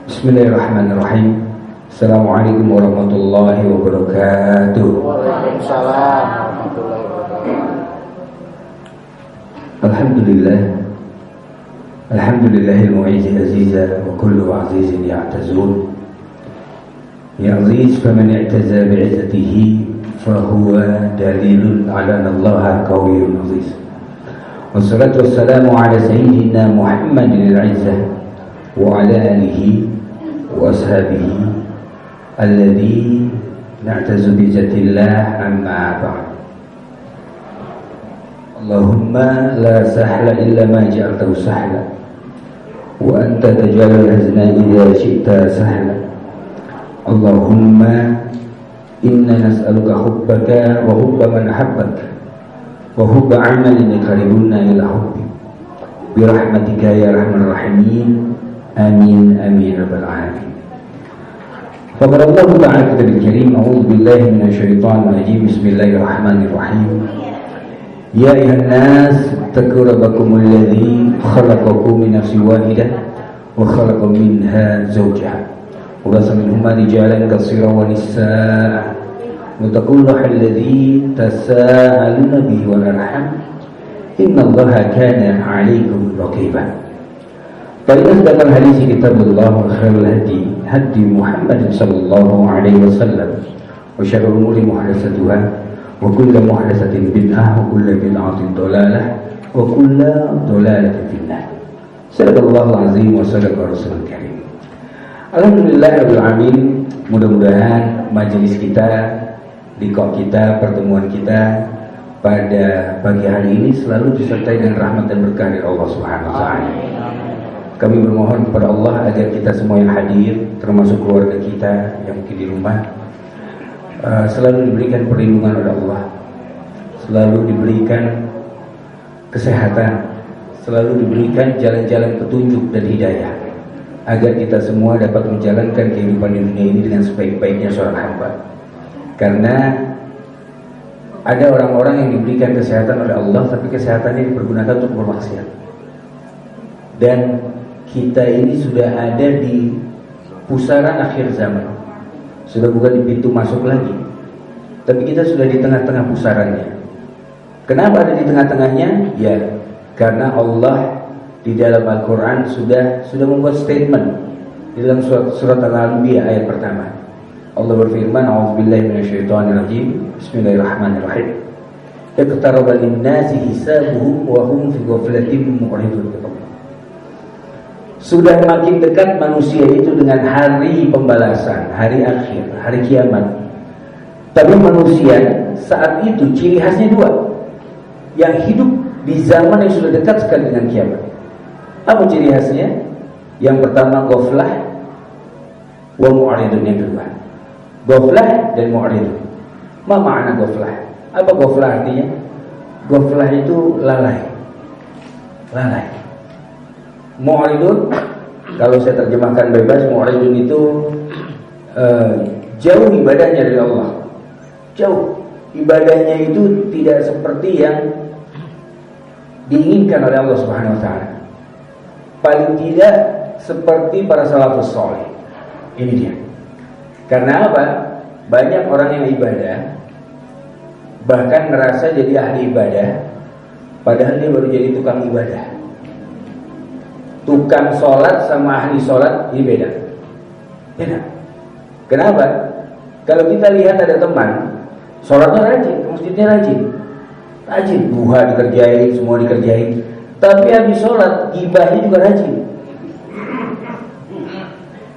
Bismillahirrahmanirrahim. Assalamualaikum warahmatullahi wabarakatuh. Waalaikumsalam warahmatullahi wabarakatuh. Alhamdulillah. Alhamdulillahil mu'izzi aziza wa kullu azizin ya'tazun. Ya aziz faman i'taza bi'izzatihi fahuwa dalilun ala allaha qawiyyun aziz. Wassalatu wassalamu ala sayyidina Muhammadin al-'izzah wa ala alihi wa ashabihi alladhi na'tazu bi izzatillah amma ba'd. Allahumma la sahla illa ma ja'altahu sahla wa anta taj'alul hazna idza syi'ta sahla. Allahumma inna nas'aluka hubbaka wa hubba man ahabbaka wa hubba 'amalin yuqarribuna ila hubbi bi rahmatika ya arhamar rahimin. Amin amin rabbal alamin. Faqala Allah ta'ala kitabul karim, a'udzu billahi minasyaitonir rajim. Bismillahirrahmanirrahim. Ya ayuhan nas taqu rabbakumul ladzi khalaqakum min nafsin wahidah wa khalaqa minha zawjaha wa basa minhuma rijalan katsiran wa nisaa'a wa taqullaha alladzi tasaaluna bihi wal arham innallaha kana 'alaykum raqiba. Fa'inna asdaqal hadits kitabullah wa khairul hadi Muhammad sallallahu alaihi wasallam wa syarrul umuri muhdatsatuha wa kullu muhdatsatin bid'ah wa kullu bid'atin dhalalah wa kullu dhalalatin finnar. Sadaqallahul azim wa sadaqa rasulul karim. Alhamdulillahirabbil alamin. Mudah-mudahan majelis kita, liqa kita, pertemuan kita pada pagi hari ini selalu disertai dengan rahmat dan berkah dari Allah Subhanahu wa taala. Kami bermohon kepada Allah agar kita semua yang hadir, termasuk keluarga kita yang mungkin di rumah, selalu diberikan perlindungan oleh Allah, selalu diberikan kesehatan, selalu diberikan jalan-jalan petunjuk dan hidayah, agar kita semua dapat menjalankan kehidupan di dunia ini dengan sebaik-baiknya seorang hamba. Karena ada orang-orang yang diberikan kesehatan oleh Allah, tapi kesehatannya dipergunakan untuk bermaksiat. Dan kita ini sudah ada di pusaran akhir zaman, sudah bukan di pintu masuk lagi, tapi kita sudah di tengah-tengah pusarannya. Kenapa ada di tengah-tengahnya? Ya, karena Allah di dalam Al-Quran sudah membuat statement di dalam surat Al-Anbiya ayat pertama. Allah berfirman, a'udzubillahi minasyaitonirrajim, bismillahirrahmanirrahim. Iqtaraba lin-nasi hisabuhum wa hum fi ghaflatin mu'ridun. Sudah makin dekat manusia itu dengan hari pembalasan, hari akhir, hari kiamat. Tapi manusia saat itu ciri khasnya dua, yang hidup di zaman yang sudah dekat sekali dengan kiamat. Apa ciri khasnya? Yang pertama ghaflah wa mu'ridun, yang kedua ghaflah dan mu'ridun. Ma makna ghaflah? Apa ghaflah artinya? Ghaflah itu lalai. Mu'ridun, kalau saya terjemahkan bebas, mu'ridun itu jauh ibadahnya dari Allah. Jauh ibadahnya itu tidak seperti yang diinginkan oleh Allah Subhanahu wa taala. Paling tidak seperti para salafus saleh. Ini dia. Karena apa? Banyak orang yang ibadah bahkan merasa jadi ahli ibadah, padahal dia baru jadi tukang ibadah. Tukang sholat sama ahli sholat ini beda. Kenapa? Kalau kita lihat ada teman sholatnya rajin, masjidnya rajin, duha dikerjain, semua dikerjain, tapi habis sholat gibahnya juga rajin.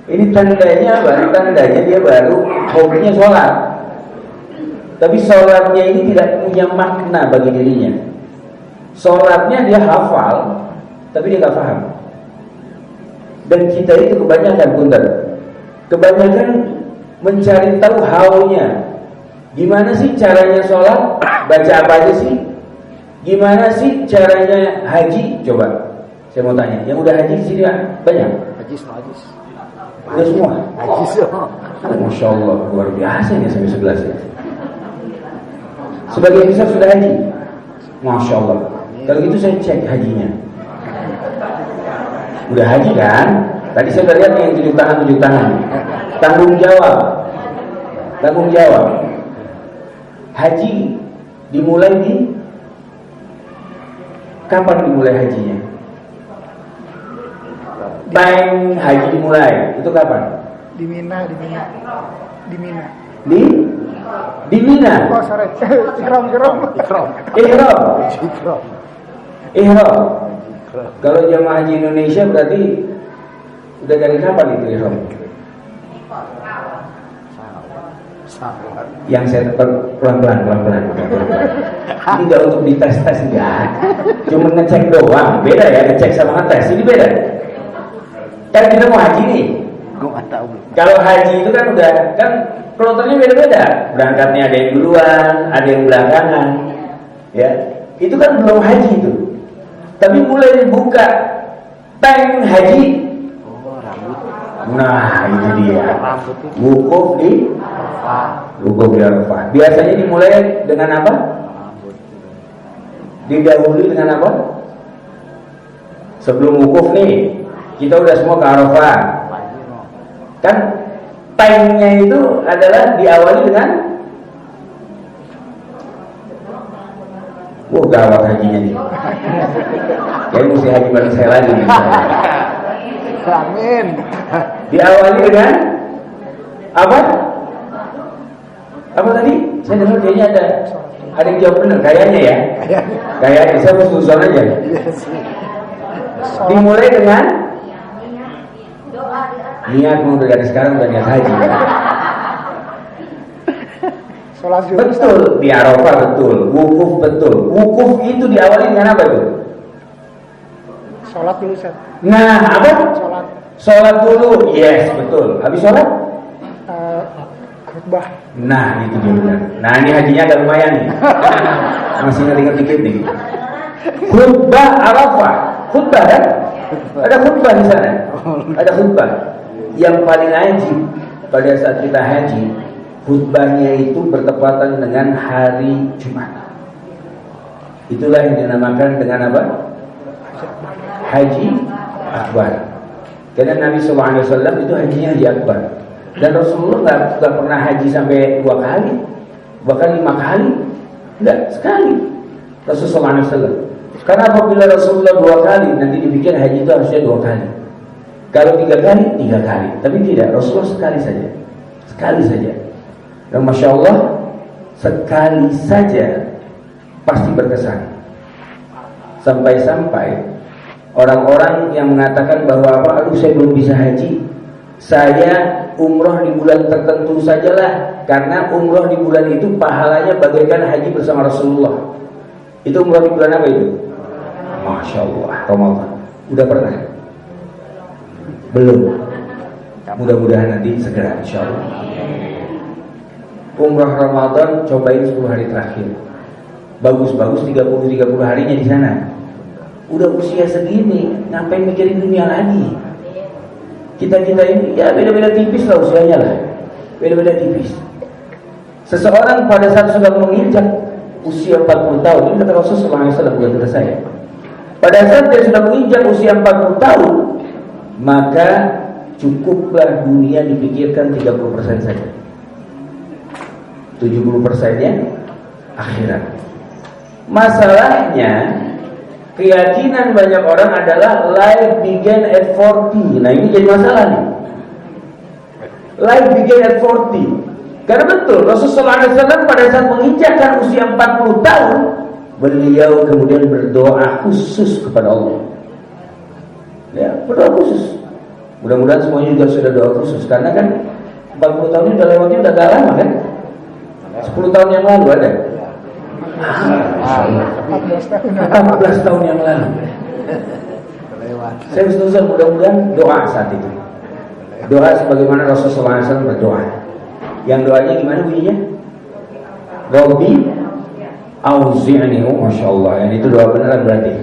Ini tandanya apa? Tandanya dia baru hobinya sholat, tapi sholatnya ini tidak punya makna bagi dirinya. Sholatnya dia hafal, tapi dia nggak paham. Dan kita itu kebanyakan mencari tahu how-nya. Gimana sih caranya sholat? Baca apa aja sih? Gimana sih caranya haji? Coba, saya mau tanya. Yang udah haji di sini banyak? Haji semua. Udah semua? Haji semua. Masya Allah, luar biasa ya sampai 11 ya. Sebagian besar sudah haji. Masya Allah. Kalau gitu saya cek hajinya. Udah haji kan? Tadi saya udah lihat nih yang tujuh tangan. Tanggung jawab. Tanggung jawab. Haji dimulai di kapan dimulai hajinya? Time haji dimulai itu kapan? Di Mina. Di Mina. Oh, sorry. Ihram. Kalau jamaah haji Indonesia berarti udah dari kapan itu ihram? Yang saya pelan-pelan. Ini nggak untuk dites enggak, cuma ngecek doang. Beda ya, ngecek sama ngetes, ini beda. Kan kita mau haji nih. Kalau haji itu kan udah kan kloternya beda-beda. Berangkatnya ada yang duluan, ada yang belakangan. Ya, itu kan belum haji itu. Tapi mulai dibuka tank haji. Nah, itu dia. Wukuf di Arafah. Biasanya dimulai dengan apa? Didahului dengan apa? Sebelum wukuf nih, kita udah semua ke Arafah. Kan time-nya itu adalah diawali dengan gawat hajinya nih. Kayak mesti haji bareng saya lagi nih. Amin. Diawali dengan apa? Apa tadi? Saya dengar kayaknya ada yang jawab benar, kayaknya ya. Kayaknya saya mau susun aja. Dimulai dengan niat mau dari sekarang udah niat haji. Betul, di Arafah betul, wukuf betul. Wukuf itu diawali dengan apa tuh? Sholat dulu, Ustaz. Nah, apa? Sholat dulu, yes, betul. Habis sholat? Khutbah. Nah, itu dia benar. Nah, ini hajinya agak lumayan nih. Masih ngerti dikit nih. Khutbah Arafah, khutbah kan? Ada khutbah di sana. Ada khutbah. Yang paling ajib pada saat kita haji, khutbahnya itu bertepatan dengan hari Jumat. Itulah yang dinamakan dengan apa? Haji Akbar. Karena Nabi SAW itu hajinya haji Akbar. Dan Rasulullah nggak pernah haji sampai 2 kali, bahkan 5 kali, enggak, sekali. Rasulullah SAW. Karena apabila Rasulullah 2 kali, nanti dipikir haji itu harusnya 2 kali. Kalau 3 kali, 3 kali. Tapi tidak, Rasulullah sekali saja. Sekali saja. Dan Masya Allah, sekali saja pasti berkesan. Sampai-sampai orang-orang yang mengatakan bahwa aduh saya belum bisa haji, saya umroh di bulan tertentu sajalah, karena umroh di bulan itu pahalanya bagaikan haji bersama Rasulullah. Itu umroh di bulan apa itu? Masya Allah, Ramadan. Udah pernah? Belum. Mudah-mudahan nanti segera, insya Allah. Umrah Ramadan cobain 10 hari terakhir. Bagus-bagus 30 harinya di sana. Udah usia segini, ngapain mikirin dunia lagi? Kita ini ya beda-beda tipis lah usianya lah. Beda-beda tipis. Seseorang pada saat sudah menginjak usia 40 tahun, ini kata Rasulullah SAW, bukan kata saya. Pada saat dia sudah menginjak usia 40 tahun, maka cukuplah dunia dipikirkan 30% saja. 70%-nya akhirat. Masalahnya, keyakinan banyak orang adalah life began at 40. Nah, ini jadi masalah nih. Life began at 40. Karena betul, Rasulullah SAW pada saat menginjakkan usia 40 tahun, beliau kemudian berdoa khusus kepada Allah. Ya, berdoa khusus. Mudah-mudahan semuanya juga sudah doa khusus. Karena kan 40 tahun ini udah lewatnya udah gak lama kan? 10 tahun yang lalu ada. 14 tahun yang lalu. Saya Ustaz, mudah-mudahan doa saat itu. Doa sebagaimana Rasulullah SAW berdoa. Yang doanya gimana bunyinya? Rabbi auzi'ni. Oh, Masya Allah. Yang itu doa beneran berarti.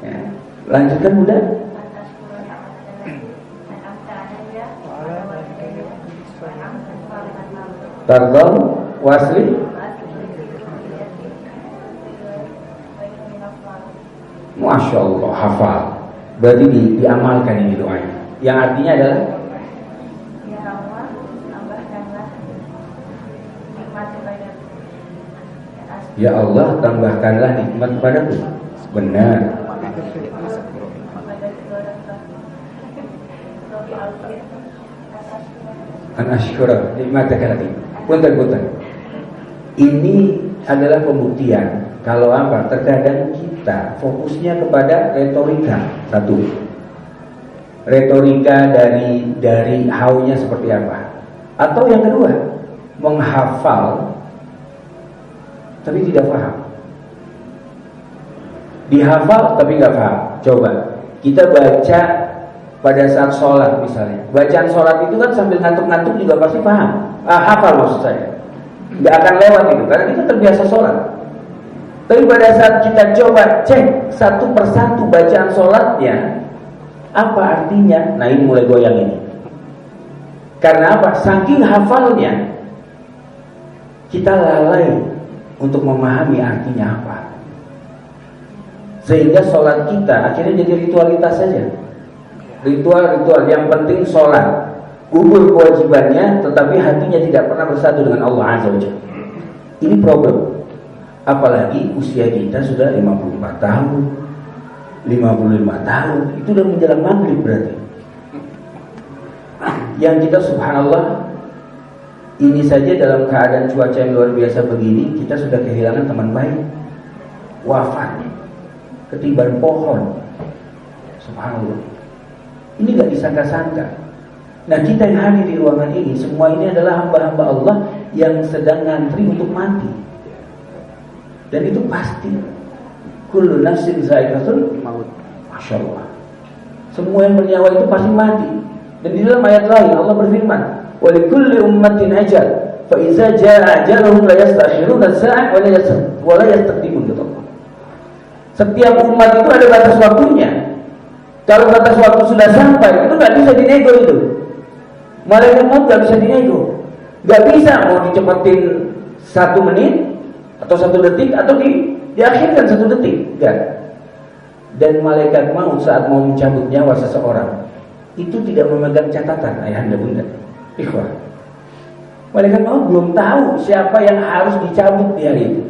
Ya. Lanjutkan mudah. Tardal wasli. Masya Allah, hafal. Berarti diamalkan ini doanya. Yang artinya adalah Ya Allah, tambahkanlah nikmat kepadaku. ya Allah, tambahkanlah nikmat padaku. Benar. Kepada kedua orang tua. Robi Alfir. An asykura nikmataka lagi. Punten. Ini adalah pembuktian kalau apa? Terkadang kita fokusnya kepada retorika. Satu. Retorika dari haunya seperti apa? Atau yang kedua, menghafal tapi tidak paham. Dihafal tapi nggak paham. Coba kita baca pada saat sholat misalnya. Bacaan sholat itu kan sambil ngantuk-ngantuk juga pasti paham. Hafal maksud saya. Nggak akan lewat itu karena kita terbiasa sholat. Tapi pada saat kita coba cek satu persatu bacaan sholatnya, apa artinya? Nah ini mulai goyang ini. Karena apa? Saking hafalnya, kita lalai untuk memahami artinya apa. Sehingga sholat kita akhirnya jadi ritualitas saja. Ritual yang penting sholat, gugur kewajibannya, tetapi hatinya tidak pernah bersatu dengan Allah Azza wa Jalla. Ini problem. Apalagi usia kita sudah 54 tahun, 55 tahun, itu udah menjelang maghrib berarti. Yang kita subhanallah, ini saja dalam keadaan cuaca yang luar biasa begini, kita sudah kehilangan teman baik, wafat, ketiban pohon. Subhanallah. Ini gak disangka-sangka. Nah kita yang hadir di ruangan ini, semua ini adalah hamba-hamba Allah yang sedang ngantri untuk mati. Dan itu pasti. Kullu nafsin za'iqatul maut. Masya Allah. Semua yang bernyawa itu pasti mati. Dan di dalam ayat lain Allah berfirman, wa likulli ummatin ajal, fa iza jaa ajaluhum la yastakhiruna sa'ah wa la yastaqdimun. Setiap umat itu ada batas waktunya. Kalau batas waktu sudah sampai, itu nggak bisa dinego itu. Malaikat maut nggak bisa dinego. Nggak bisa mau dicepetin 1 menit atau 1 detik atau diakhirkan 1 detik. Enggak. Dan malaikat maut saat mau mencabut nyawa seseorang itu tidak memegang catatan, ayahanda bunda. Ikhwah. Malaikat maut belum tahu siapa yang harus dicabut di hari itu.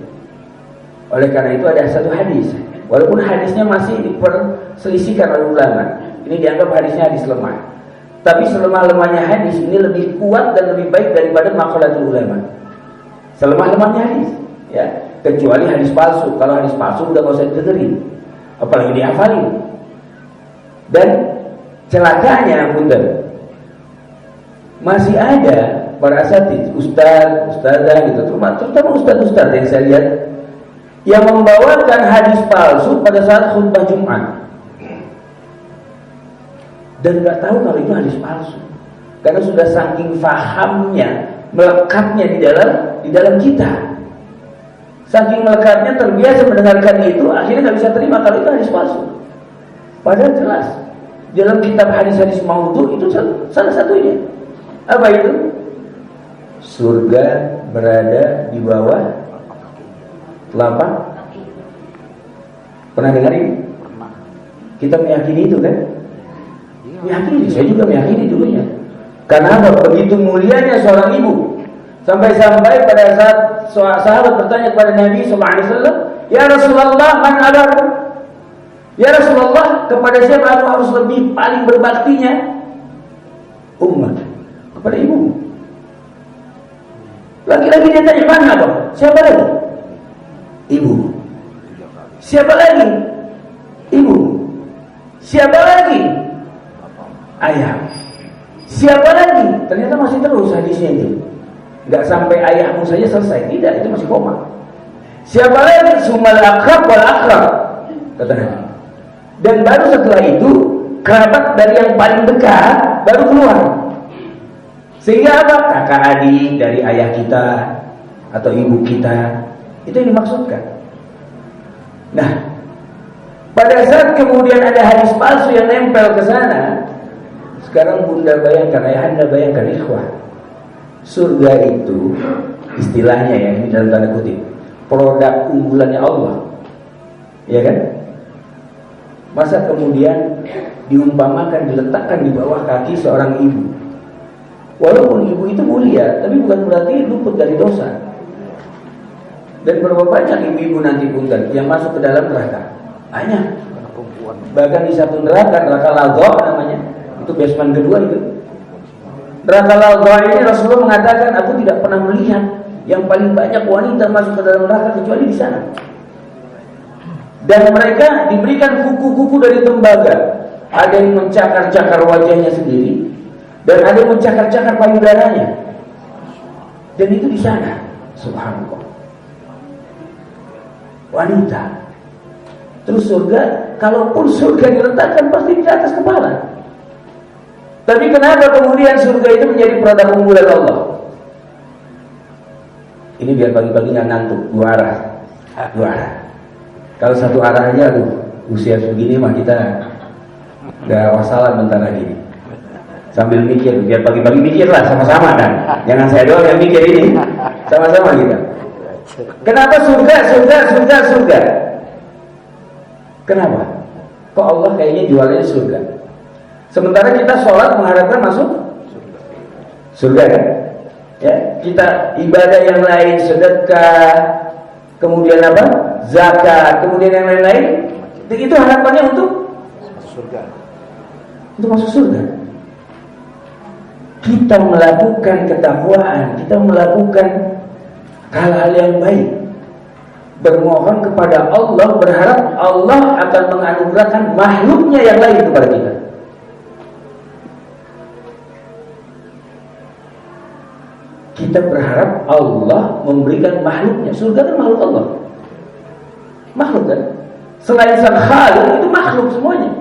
Oleh karena itu ada satu hadis. Walaupun hadisnya masih diperselisihkan oleh ulama, ini dianggap hadisnya hadis lemah. Tapi selemah-lemahnya hadis ini lebih kuat dan lebih baik daripada maqalatul ulama. Selemah-lemahnya hadis, ya. Kecuali hadis palsu. Kalau hadis palsu udah nggak usah didengerin, apalagi dihafalin. Dan celakanya, punten, masih ada para asatidz, ustazah gitu, terutama ustaz yang saya lihat, yang membawakan hadis palsu pada saat khutbah Jumat dan nggak tahu kalau itu hadis palsu karena sudah saking fahamnya, melekatnya di dalam kita, saking melekatnya terbiasa mendengarkan itu, akhirnya nggak bisa terima kalau itu hadis palsu. Padahal jelas dalam kitab hadis-hadis maudhu itu salah satunya apa itu? Surga berada di bawah telapak. Pernah dengar ini? Kita meyakini itu kan? Meyakini, saya juga meyakini dulunya. Karena apa? Begitu mulianya seorang ibu. Sampai-sampai pada saat sahabat bertanya kepada Nabi SAW, ya Rasulullah, man abaru? Ya Rasulullah, kepada siapa aku harus lebih paling berbaktinya? Umat, kepada ibu. Lagi-lagi dia tanya, mana dong? Siapa lagi? Ibu. Siapa lagi? Ibu. Siapa lagi? Ayah. Siapa lagi? Ternyata masih terus hadisnya itu. Gak sampai ayahmu saja selesai. Tidak, itu masih koma. Siapa lagi? Sumal akrab wal akrab, kata Nabi. Dan baru setelah itu kerabat dari yang paling dekat baru keluar. Sehingga apa? Kakak adik dari ayah kita atau ibu kita. Itu yang dimaksudkan. Nah, pada saat kemudian ada hadis palsu yang nempel ke sana, sekarang bunda bayangkan, ayahanda bayangkan, ikhwah, surga itu istilahnya ya, ini dalam tanda kutip, produk unggulannya Allah, ya kan? Masa kemudian diumpamakan diletakkan di bawah kaki seorang ibu. Walaupun ibu itu mulia, tapi bukan berarti luput dari dosa. Dan berapa banyak ibu-ibu nanti punten yang masuk ke dalam neraka? Banyak. Bahkan di satu neraka Ladha namanya, itu basement kedua itu. Neraka Ladha ini Rasulullah mengatakan, aku tidak pernah melihat yang paling banyak wanita masuk ke dalam neraka kecuali di sana. Dan mereka diberikan kuku-kuku dari tembaga. Ada yang mencakar-cakar wajahnya sendiri, dan ada yang mencakar-cakar payudaranya. Dan itu di sana, subhanallah. Wanita. Terus surga, kalaupun surga diletakkan pasti di atas kepala. Tapi kenapa kemudian surga itu menjadi produk unggulan Allah? Ini biar pagi-pagi nggak ngantuk. Dua arah. Kalau satu arah aja, usia segini mah kita udah wassalam bentar lagi. Sambil mikir, biar pagi-pagi mikir lah sama-sama kan. Jangan saya doang yang mikir ini, sama-sama kita. Kenapa surga? Kenapa? Kok Allah kayaknya jualannya surga? Sementara kita sholat mengharapkan masuk surga kan? Ya, kita ibadah yang lain, sedekah, kemudian apa? Zakat, kemudian yang lain-lain, itu harapannya untuk surga. Untuk masuk surga. Kita melakukan ketakwaan, kita melakukan hal-hal yang baik, bermohon kepada Allah, berharap Allah akan menganugerahkan makhluknya yang lain kepada kita. Kita berharap Allah memberikan makhluknya. Surga kan makhluk Allah, makhluk kan. Selain sang Khalik itu makhluk semuanya.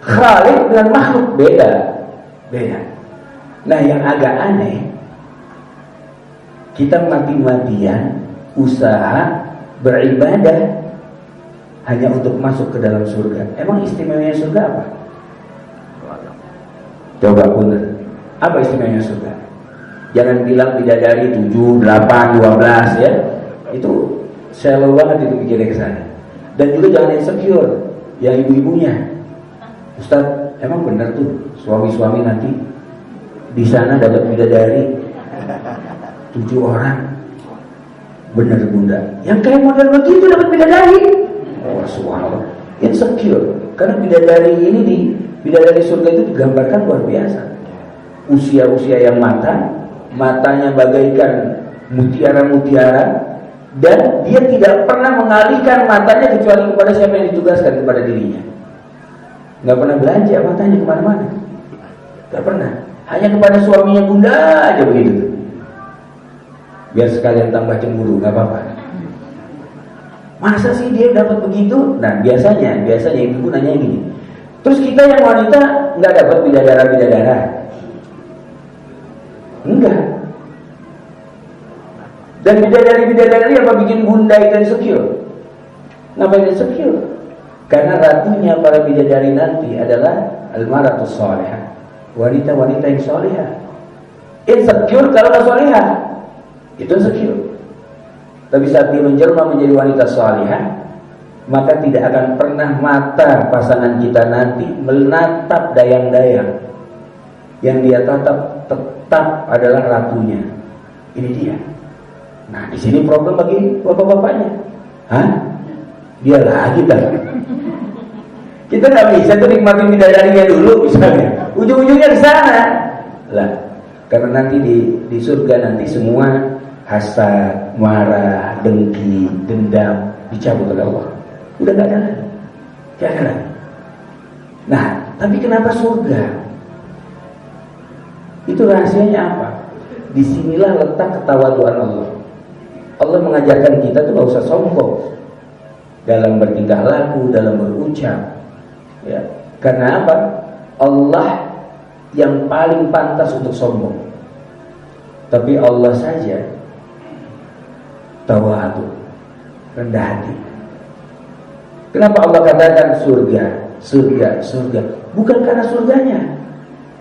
Khalik dengan makhluk beda. Nah yang agak aneh, kita mati-matian usaha beribadah hanya untuk masuk ke dalam surga. Emang istimewanya surga apa? Coba punten, apa istimewanya surga? Jangan bilang bidadari 7, 8, 12 ya. Itu shallow banget itu pikirnya ke sana. Dan juga jangan insecure yang ibu-ibunya. Ustaz, emang benar tuh suami-suami nanti di sana dapat bidadari 7 orang? Benar bunda, yang kayak model begitu dapat bidadari? Oh subhanallah, insecure. Karena bidadari surga itu digambarkan luar biasa. Usia-usia yang matanya bagaikan mutiara-mutiara, dan dia tidak pernah mengalihkan matanya kecuali kepada siapa yang ditugaskan kepada dirinya. Nggak pernah belanja matanya kemana-mana, nggak pernah. Hanya kepada suaminya bunda aja begitu. Biar sekalian tambah cemburu, nggak apa-apa. Masa sih dia dapat begitu? Nah biasanya ibu nanya gini. Terus kita yang wanita nggak dapat bidadara? Enggak. Dan bidadari apa bikin bunda itu insecure? Ngapain insecure? Karena ratunya para bidadari nanti adalah al-maratus salihah, wanita-wanita yang salihah. Insecure kalau nggak salihah, itu insecure. Tapi saat dia menjelma menjadi wanita salihah, maka tidak akan pernah mata pasangan kita nanti menatap dayang-dayang. Yang dia tetap adalah ratunya. Ini dia. Nah, di sini problem bagi bapak-bapaknya. Hah? Dia lagi kan? Kita nggak bisa tuh nikmatin bidadarinya dulu misalnya. Ujung-ujungnya di sana. Lah, karena nanti di surga nanti semua hasad, marah, dengki, dendam dicabut oleh Allah. Udah nggak ada lagi. Nggak ada lagi. Nah, tapi kenapa surga? Itu rahasianya apa? Disinilah letak ketawaduan Allah. Allah mengajarkan kita tuh gak usah sombong dalam bertingkah laku, dalam berucap. Ya, karena apa? Allah yang paling pantas untuk sombong. Tapi Allah saja tawadu, rendah hati. Kenapa Allah katakan surga? Bukan karena surganya.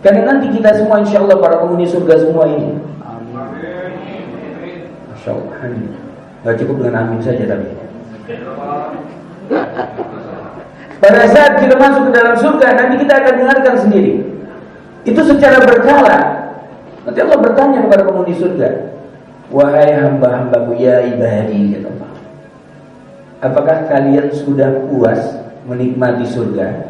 Karena nanti kita semua insya Allah para penghuni surga semua ini. Masya Allah, amin. Gak cukup dengan amin saja tapi. Pada saat kita masuk ke dalam surga, nanti kita akan dengarkan sendiri. Itu secara berkala. Nanti Allah bertanya kepada penghuni surga, wahai hamba-hambaku, ya ibadi, kata Allah, apakah kalian sudah puas menikmati surga?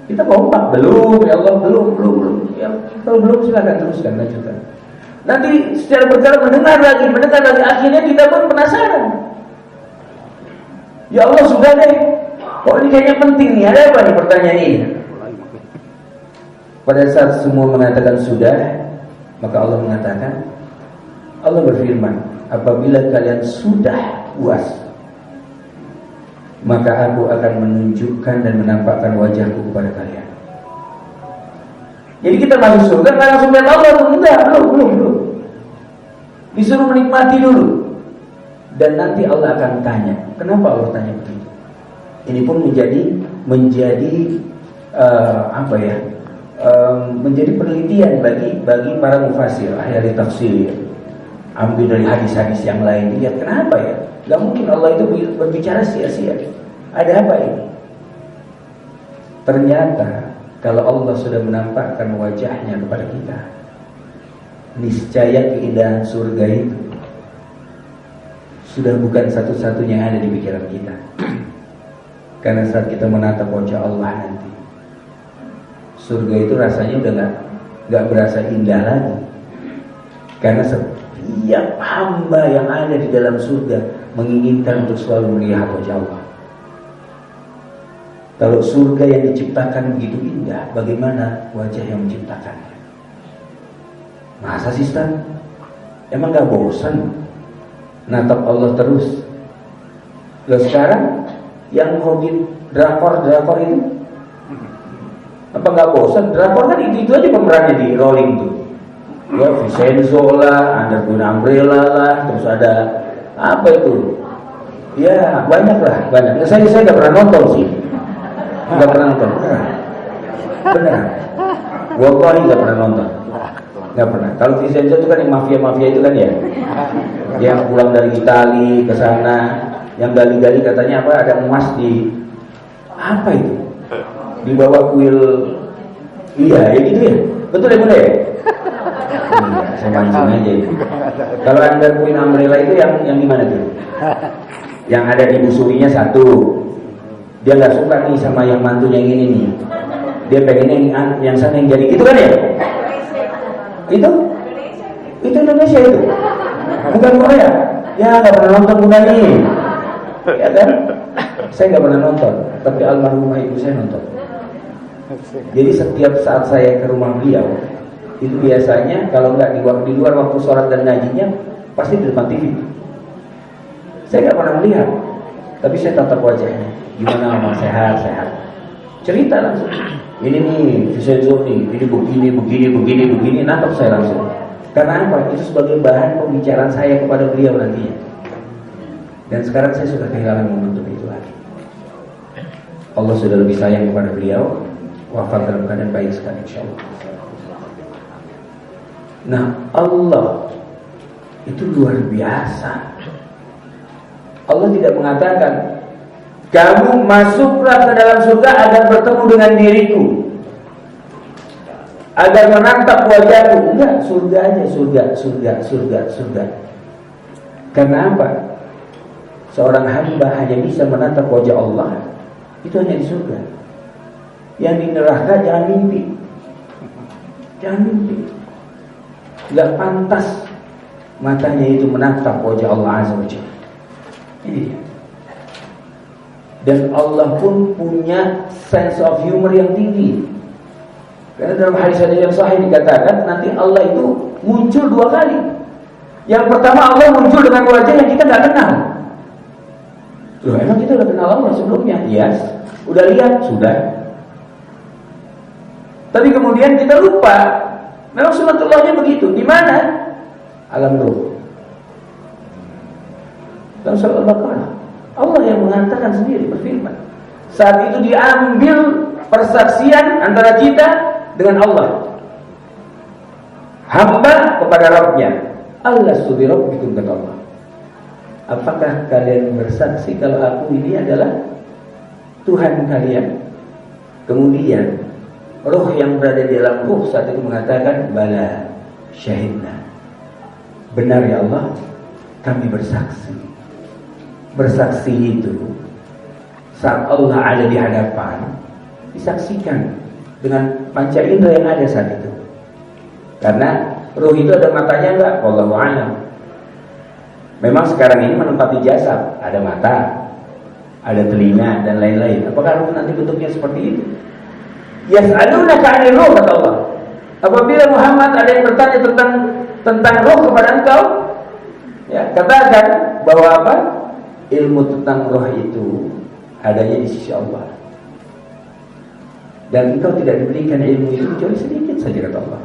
Kita kompak, belum, ya Allah, belum. Ya, kalau belum silakan teruskan, lanjutkan. Nanti secara berkala mendengar lagi, akhirnya kita pun penasaran. Ya Allah, sudah deh. Oh, ini kayaknya penting nih, ada apa nih pertanyaan ini? Pada saat semua mengatakan sudah, maka Allah mengatakan, Allah berfirman, apabila kalian sudah puas, maka aku akan menunjukkan dan menampakkan wajahku kepada kalian. Jadi kita masuk surga, nggak langsung lihat Allah, enggak, belum. Disuruh menikmati dulu. Dan nanti Allah akan tanya, kenapa Allah tanya begitu? Ini pun menjadi penelitian bagi para mufasir, ahli tafsir. Ambil dari hadis-hadis yang lain, lihat kenapa ya? Gak mungkin Allah itu berbicara sia-sia. Ada apa ini? Ternyata kalau Allah sudah menampakkan wajahnya kepada kita, niscaya keindahan surga itu sudah bukan satu-satunya yang ada di pikiran kita. Karena saat kita menatap wajah Allah nanti, surga itu rasanya udah gak berasa indah lagi. Karena setiap hamba yang ada di dalam surga menginginkan untuk selalu melihat wajah Allah. Kalau surga yang diciptakan begitu indah, bagaimana wajah yang menciptakannya? Masa sih, Ustaz? Emang gak bosan natap Allah terus? Loh, sekarang yang hobi drakor itu, apa gak bosan? Drakor kan itu aja pemerannya di rolling tuh. Ya, Vincenzo lah, Under Umbrella lah, terus ada apa itu? Ya, banyak. Saya gak pernah nonton sih. Gak pernah nonton. Benar. Wallahi gak pernah nonton. Gak pernah. Kalau Vincenzo itu kan yang mafia itu kan ya. Yang pulang dari Itali ke sana, yang gali-gali katanya apa, ada emas di apa itu? Di bawah kuil. Iya, ya gitu ya. Betul ya, Bunda ya? Iya, saya mancing aja itu. Kalau Under Umbrella itu yang di mana tuh? Yang ada di busurinya satu. Dia nggak suka nih sama yang mantunya yang ini nih. Dia pengennya yang sana yang jadi. Itu kan ya? Itu Indonesia itu. Bukan Korea. Ya nggak pernah nonton Bunda nih. Ya kan? Saya nggak pernah nonton. Tapi almarhumah ibu saya nonton. Jadi setiap saat saya ke rumah beliau, itu biasanya kalau nggak di luar waktu sholat dan ngajinya, pasti di depan TV. Saya nggak pernah melihat, tapi saya tatap wajahnya. Gimana mama, sehat. Cerita langsung. Ini nih, Vincenzo nih, ini begini, natap saya langsung. Karena apa? Itu sebagai bahan pembicaraan saya kepada beliau nantinya. Dan sekarang saya sudah kehilangan momentum itu lagi. Allah sudah lebih sayang kepada beliau, wafat dalam keadaan baik sekali, insyaallah. Nah, Allah itu luar biasa. Allah tidak mengatakan, kamu masuklah ke dalam surga agar bertemu dengan diriku, agar menatap wajahku. Enggak, surga aja, surga. Karena apa? Seorang hamba hanya bisa menatap wajah Allah, itu hanya di surga. Yang di neraka jangan mimpi. Enggak pantas matanya itu menatap wajah Allah Azza wa Jalla. Ini dia. Dan Allah pun punya sense of humor yang tinggi. Karena dalam hadis yang sahih dikatakan nanti Allah itu muncul dua kali. Yang pertama Allah muncul dengan wajah yang kita nggak kenal. Loh, emang kita udah kenal Allah sebelumnya? Yes. Udah lihat? Sudah. Tapi kemudian kita lupa. Memang sunatullahnya begitu. Di mana? Alam ruh. Dalam surah Al-Baqarah, Allah yang mengatakan sendiri, berfirman, saat itu diambil persaksian antara kita dengan Allah, hamba kepada Rabbnya. Alastu bi rabbikum, kata Allah. Apakah kalian bersaksi kalau aku ini adalah Tuhan kalian. Kemudian roh yang berada di dalam ruh saat itu mengatakan, bala syahidna, benar ya Allah, kami bersaksi. Bersaksi itu saat Allah ada di hadapan, disaksikan dengan panca indera yang ada saat itu. Karena ruh itu ada matanya enggak? Wallahu a'lam. Memang sekarang ini menempati jasad, ada mata, ada telinga dan lain-lain. Apakah ruh nanti bentuknya seperti itu? Yas'alunaka 'anil ruh, kata Allah. Apabila Muhammad ada yang bertanya tentang ruh kepada engkau, ya, katakan bahwa apa? Ilmu tentang roh itu adanya di sisi Allah. Dan engkau tidak diberikan ilmu itu kecuali sedikit saja, kata Allah.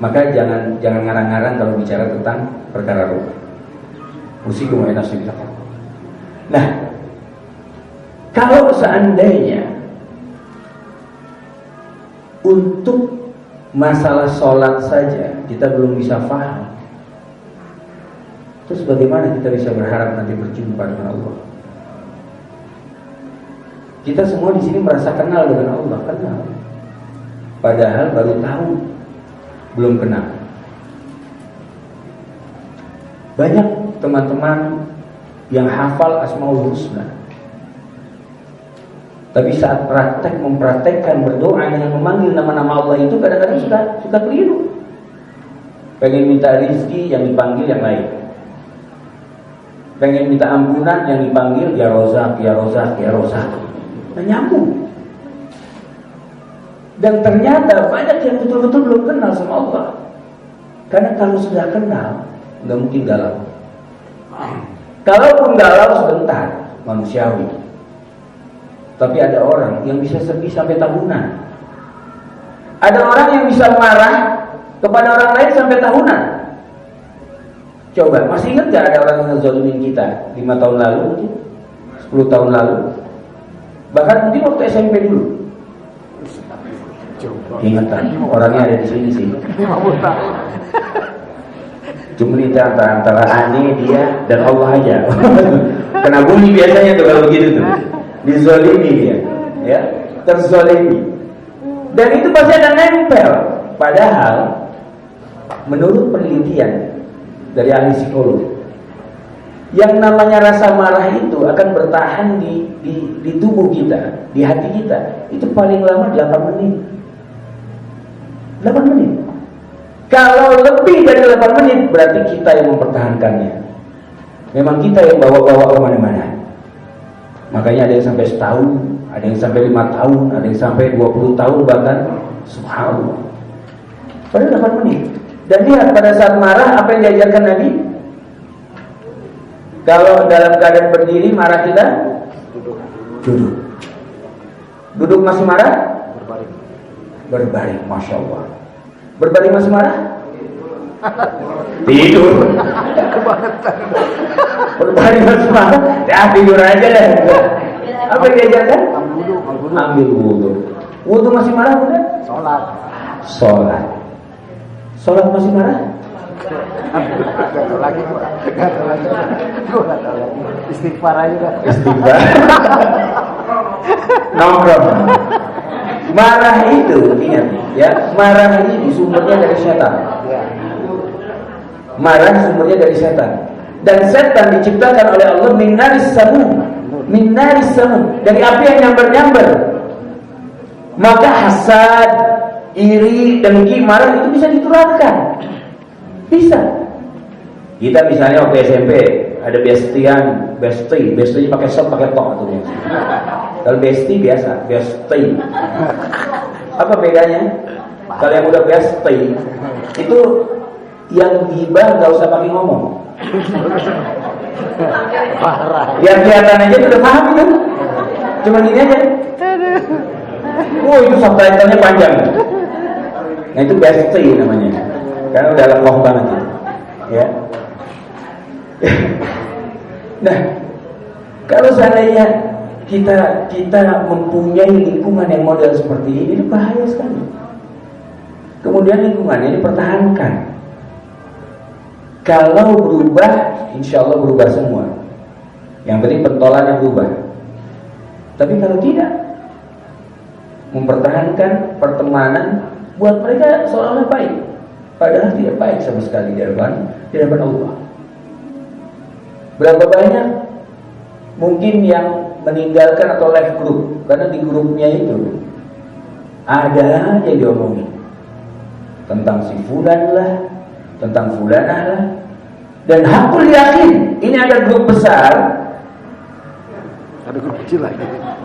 Maka jangan ngarang-ngarang kalau bicara tentang perkara roh. Musikum wa nasibillahi. Nah, kalau seandainya untuk masalah sholat saja kita belum bisa paham, terus bagaimana kita bisa berharap nanti berjumpa dengan Allah? Kita semua di sini merasa kenal dengan Allah, kenal. Padahal baru tahu, belum kenal. Banyak teman-teman yang hafal Asmaul Husna, tapi saat mempraktekkan berdoa dengan memanggil nama-nama Allah itu kadang-kadang suka keliru. Pengen minta rezeki yang dipanggil yang lain. Pengen minta ampunan yang dipanggil ya Rozak, ya Rozak, ya Rozak. Nah, nyambung. Dan ternyata banyak yang betul-betul belum kenal sama Allah. Karena kalau sudah kenal, nggak mungkin galau. Kalaupun galau sebentar, manusiawi. Tapi ada orang yang bisa sedih sampai tahunan. Ada orang yang bisa marah kepada orang lain sampai tahunan. Coba, masih ingat gak ada orang yang ngezolimin kita 5 tahun lalu mungkin? 10 tahun lalu? Bahkan mungkin waktu SMP dulu. Ingat kan? Orangnya ada di sini sih. Cuma antara aneh dia dan Allah aja. Kena bunyi biasanya tuh kalau begitu tuh. Dizolimi dia, ya, terzolimi. Dan itu pasti akan nempel. Padahal menurut penelitian dari ahli psikologi, yang namanya rasa marah itu akan bertahan di tubuh kita, di hati kita, itu paling lama 8 menit. 8 menit. Kalau lebih dari 8 menit berarti kita yang mempertahankannya. Memang kita yang bawa-bawa kemana-mana. Makanya ada yang sampai setahun, ada yang sampai 5 tahun, ada yang sampai 20 tahun bahkan. Subhanallah. Pada 8 menit. Dan lihat pada saat marah apa yang diajarkan Nabi? Kalau dalam keadaan berdiri marah kita duduk. Duduk masih marah? Berbaring. Masya Allah. Berbaring masih marah? Tidur. Berbaring masih marah? Ya tidur aja deh. Apa yang diajarkan? Ambil wudu. Wudu masih marah bukan? Sholat. Sholat masih marah? Gak lagi. Istighfar aja. Istighfar. Nongkrong. Marah itu, ingat ya, marah ini sumbernya dari setan. Marah sumbernya dari setan. Dan setan diciptakan oleh Allah min naris samum, dari api yang nyamber-nyamber. Maka hasad, iri, dengki, marah itu bisa ditularkan. Bisa. Kita misalnya waktu SMP ada bestie pakai sop pakai tok atau biasa. Kalau bestie biasa, bestie. Apa bedanya? Kalau yang udah bestie itu yang gibah nggak usah pakai ngomong. Yang kelihatan aja udah paham itu. Cuma gini aja. Itu subtitlenya panjang. Nah itu bestie namanya. Karena udah lekoh banget itu. Ya. Nah, kalau seandainya kita mempunyai lingkungan yang model seperti ini, itu bahaya sekali. Kemudian lingkungannya dipertahankan. Kalau berubah, insya Allah berubah semua. Yang penting pentolannya berubah. Tapi kalau tidak, mempertahankan pertemanan buat mereka seolah-olah baik, padahal tidak baik sama sekali di hadapan Allah. Berapa banyak mungkin yang meninggalkan atau left group karena di grupnya itu ada aja diomongin tentang si fulan lah, tentang fulanah lah. Dan hakul yakin ini ada grup besar, Ada grup kecil lagi.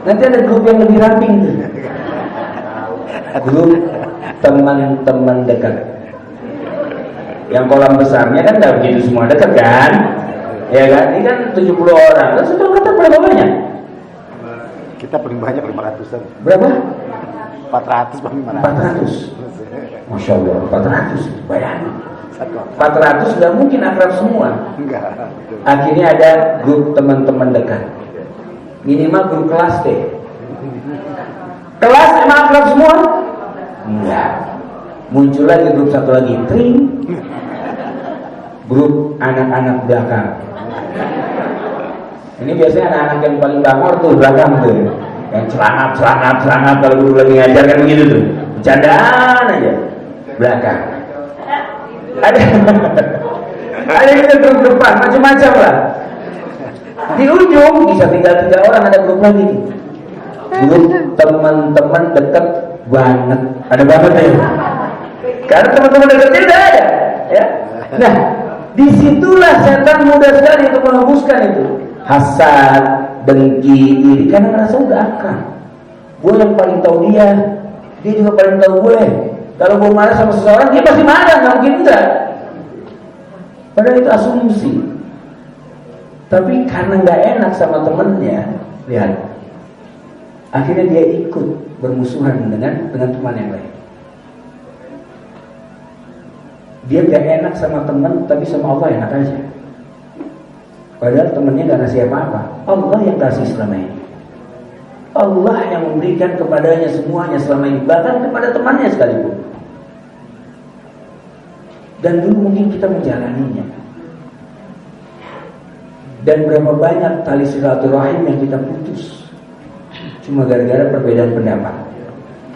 nanti ada grup yang lebih ramping tuh. Grup teman-teman dekat. Yang kolam besarnya kan nggak begitu semua dekat kan? Ya kan? Ini kan 70 orang. Terus itu kata berapa banyak? Kita paling banyak 500-an. Berapa? 400 paling 500. 400. Masya Allah, 400. Bayangin. 400 nggak mungkin akrab semua. enggak. Akhirnya ada grup teman-teman dekat. Minimal grup kelas deh. Kelas emang akrab semua? Enggak. Muncul lagi grup satu lagi, tring. Grup anak-anak belakang. Ini biasanya anak-anak yang paling bangor tuh belakang tuh, yang celangap kalau guru lagi ngajar kan begitu tuh, bercandaan aja belakang. Ada juga grup depan, macam-macam lah. Di ujung bisa tinggal 3 orang, ada grup lagi. Grup teman-teman dekat banget, ada banget ya. Karena teman-teman dekatnya udah ada, ya. Nah, disitulah setan mudah sekali untuk menghembuskan itu hasad, dengki, iri, karena merasa udah akrab. Gue yang paling tahu dia juga paling tahu gue. Kalau gue marah sama seseorang, dia pasti marah, nggak mungkin enggak. Padahal itu asumsi. Tapi karena nggak enak sama temennya, lihat, akhirnya dia ikut bermusuhan dengan teman yang lain. Dia gak enak sama teman, tapi sama Allah enak aja. Padahal temannya gak ngasih apa-apa. Allah yang kasih selama ini. Allah yang memberikan kepadanya semuanya selama ini, bahkan kepada temannya sekalipun. Dan dulu mungkin kita menjalaninya. Dan berapa banyak tali silaturahim yang kita putus cuma gara-gara perbedaan pendapat.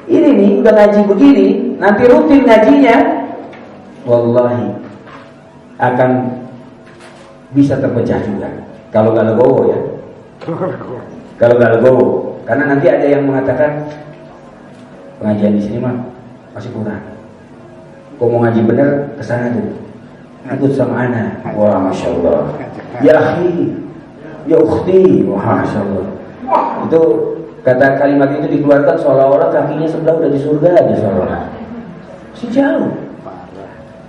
Ini nih udah ngaji begini, nanti rutin ngajinya, wallahi akan bisa terpecah juga. Kalau gak legowo ya. Kalau gak legowo, karena nanti ada yang mengatakan pengajian di sini mah masih kurang. Kau mau ngaji bener kesana tuh, ikut sama ana. Wah, masya Allah. Ya akhi, ya ukhti, wah masya Allah. Itu kata kalimat itu dikeluarkan seolah-olah kakinya sebelah udah di surga aja seolah-olah. Masih jauh.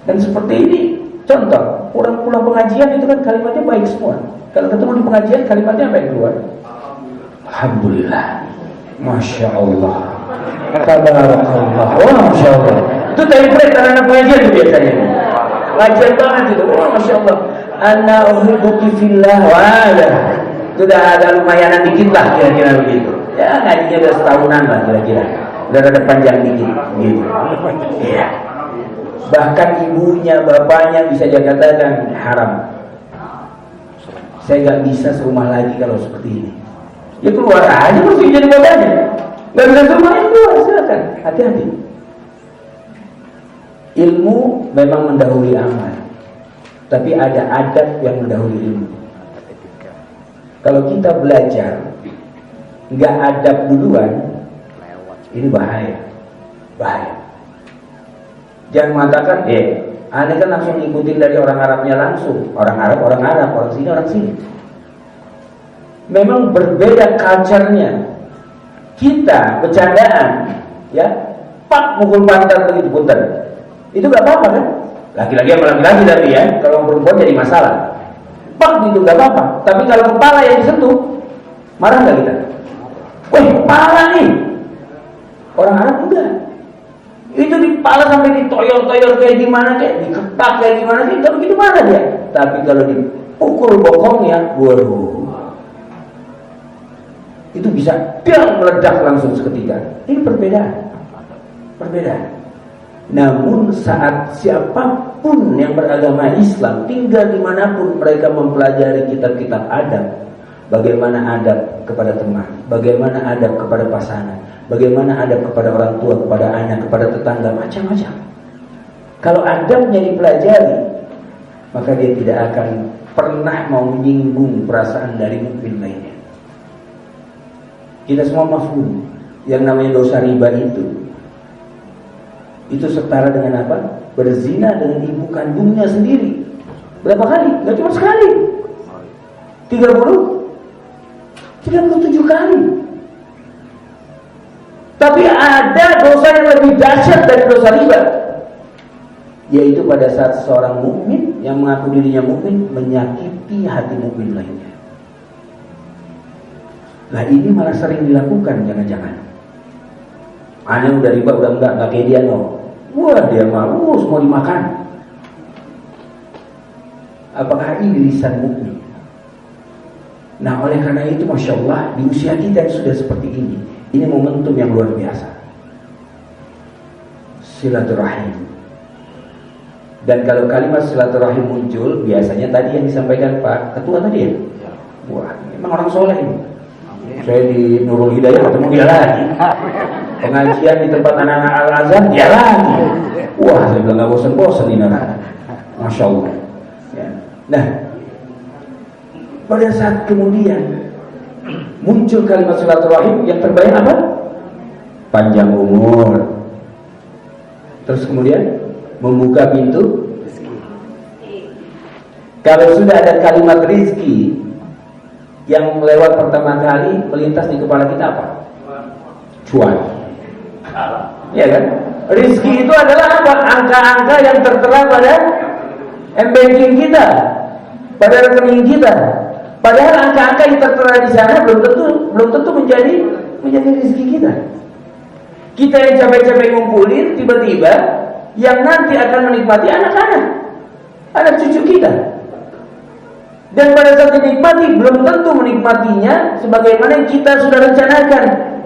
Dan seperti ini, contoh, pulang pengajian itu kan kalimatnya baik semua. Kalau ketemu di pengajian, kalimatnya apa yang keluar? Alhamdulillah, masya Allah, tabarakallah, wah masya Allah. Itu dari mereka anak pengajian itu biasanya. Pengajian banget itu, wah masya Allah. Ana uhibbuki fillah, wah itu udah ada lumayanan dikit lah kira-kira begitu. Ya ngajinya udah setahunan lah kira-kira. Udah ada panjang dikit, gitu. Iya. Bahkan ibunya, bapaknya bisa dia katakan haram. Saya gak bisa serumah lagi kalau seperti ini. Ya keluar aja mesti jadi bapaknya. Gak bisa serumah ya keluar, silakan. Hati-hati. Ilmu memang mendahului amal, tapi ada adab yang mendahului ilmu. Kalau kita belajar gak adab duluan, ini bahaya. Jangan mengatakan, aneh kan langsung ngikutin dari orang Arabnya langsung. Orang Arab, orang sini. Memang berbeda culture-nya. Kita bercandaan, ya, pak mukul pantat begitu punten. Itu gak apa-apa kan? Laki-laki sama laki-laki tapi ya, kalau perempuan jadi masalah. Pak gitu gak apa-apa. Tapi kalau kepala yang disentuh, marah gak kita? Wih, kepala nih. Orang Arab enggak. Itu dipala sampai ditoyor-toyor kayak gimana, kayak dikepak kayak gimana, kayak begitu mana dia. Tapi kalau dipukul bokongnya, waduh, itu bisa meledak langsung seketika. Ini perbedaan. Namun saat siapapun yang beragama Islam tinggal dimanapun mereka mempelajari kitab-kitab adab, bagaimana adab kepada teman, bagaimana adab kepada pasangan, bagaimana adab kepada orang tua, kepada anak, kepada tetangga, macam-macam. Kalau adabnya dipelajari, maka dia tidak akan pernah mau menyinggung perasaan dari mukmin lainnya. Kita semua mafhum yang namanya dosa riba itu setara dengan apa? Berzina dengan ibu kandungnya sendiri. Berapa kali? Gak cuma sekali. 37 kali. Tapi ada dosa yang lebih dahsyat dari dosa riba, yaitu pada saat seorang mukmin yang mengaku dirinya mukmin menyakiti hati mukmin lainnya. Nah ini malah sering dilakukan, jangan-jangan. Aneh udah riba, udah enggak kayak dia no. Wah dia mau semua dimakan. Apakah ini lisan mukmin? Nah oleh karena itu Masya Allah, di usia kita yang sudah seperti ini momentum yang luar biasa. Silaturahim. Dan kalau kalimat silaturahim muncul, biasanya tadi yang disampaikan Pak Ketua tadi ya, wah memang orang soleh ini. Saya di Nurul Hidayah ketemu dia lagi. Pengajian di tempat anak-anak Al-Azhar dia lagi. Wah saya bilang gak bosan-bosan ini anak. Masya Allah ya. Nah pada saat kemudian muncul kalimat silaturahim, yang terbayang apa? Panjang umur. Terus kemudian membuka pintu rezeki. Kalau sudah ada kalimat rizki yang lewat pertama kali melintas di kepala kita apa? Cuan. Ya kan? Rizki itu adalah apa? Angka-angka yang tertera pada m-banking kita, pada rekening kita. Padahal angka-angka yang tertera di sana belum tentu menjadi rezeki kita. Kita yang capek-capek ngumpulin, tiba-tiba yang nanti akan menikmati anak-anak, anak cucu kita. Dan pada saat dinikmati, belum tentu menikmatinya sebagaimana yang kita sudah rencanakan.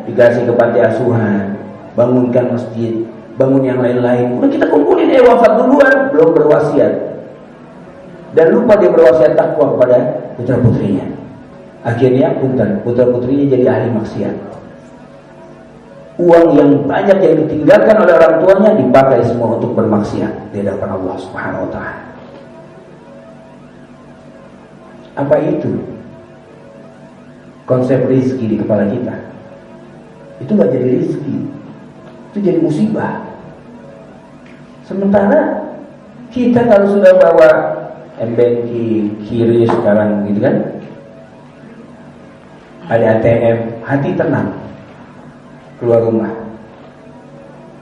Dikasih ke panti asuhan, bangunkan masjid, bangun yang lain-lain. Udah kita kumpulin, wafat duluan, belum berwasiat. Dan lupa dia berwasiat takwa kepada putra putrinya. Akhirnya putra putrinya jadi ahli maksiat. Uang yang banyak yang ditinggalkan oleh orang tuanya dipakai semua untuk bermaksiat di hadapan Allah Subhanahu wa taala. Apa itu konsep rizki di kepala kita? Itu gak jadi rizki, itu jadi musibah. Sementara kita kalau sudah bawa m-banking, kiri sekarang gitu kan, ada ATM, hati tenang keluar rumah.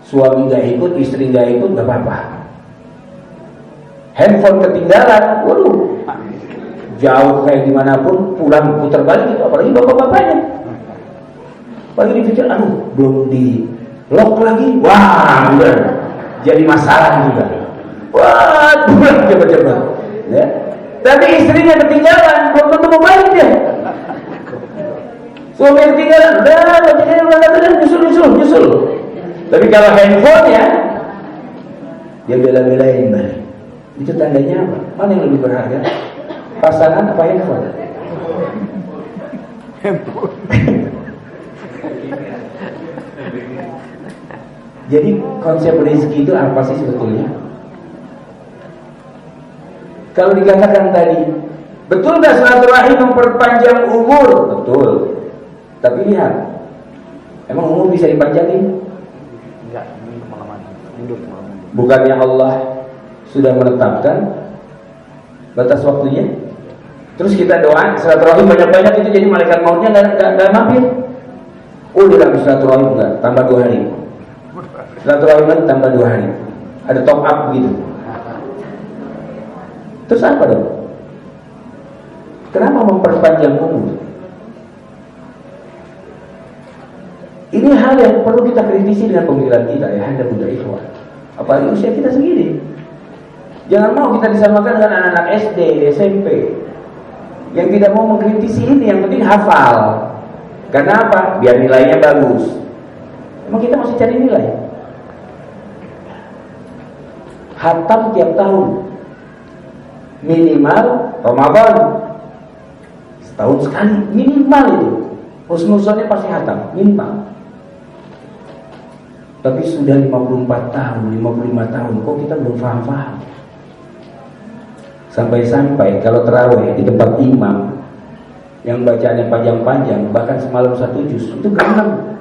Suami gak ikut, istri gak ikut, gak apa-apa. Handphone ketinggalan, waduh, jauh kayak dimanapun, pulang putar balik itu, apalagi bapak-bapaknya. Apalagi dipikir, aduh, belum di lock lagi, wah, udah jadi masalah juga. Wah, pulang cepat-cepat. Ya. Tapi istrinya ketinggalan, belum tentu mau balik dia. Suami ketinggalan, udah nyusul. Tapi kalau handphone ya, dia bela-belain balik. Itu tandanya apa? Mana yang lebih berharga? Pasangan apa handphone? Jadi konsep rezeki itu apa sih sebetulnya? Kalau dikatakan tadi, betul gak silaturahim memperpanjang umur? Betul. Tapi lihat, emang umur bisa dipanjangin? Enggak, mundur. Bukannya Allah sudah menetapkan batas waktunya? Terus kita doa silaturahim banyak-banyak, itu jadi malaikat mautnya nggak mampir. Oh dia nggak silaturahim, enggak, tambah 2 hari. Silaturahim lagi tambah 2 hari. Ada top up gitu. Terus apa dong? Kenapa memperpanjang umur? Ini hal yang perlu kita kritisi dengan pemikiran kita ya, Anda Buddha Ikhwan. Apalagi usia kita segini. Jangan mau kita disamakan dengan anak-anak SD, SMP yang tidak mau mengkritisi ini, yang penting hafal. Karena apa? Biar nilainya bagus. Emang kita masih cari nilai? Hatam tiap tahun. Minimal Ramadan setahun sekali, minimal itu. husnuzonnya pasti hatam, minimal. Tapi sudah 54 tahun, 55 tahun, kok kita belum paham-paham. Sampai-sampai kalau terawih di tempat imam yang bacaannya panjang-panjang, bahkan semalam 1 juz, itu gampang.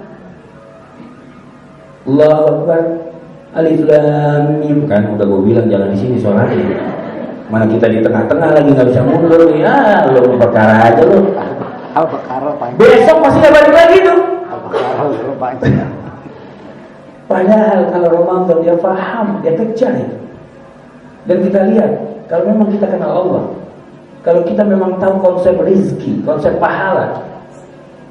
Allahu Akbar, Alif Lam Mim, kan udah gue bilang jangan di sini sholatnya. Mana kita di tengah-tengah lagi nggak bisa mundur, ya lo perkara aja lo. Al-Baqarah panjang. Besok pasti nggak balik lagi tuh. Al-Baqarah panjang. Padahal kalau Ramadan dia paham, dia kejar itu. Dan kita lihat, kalau memang kita kenal Allah, kalau kita memang tahu konsep rizki, konsep pahala,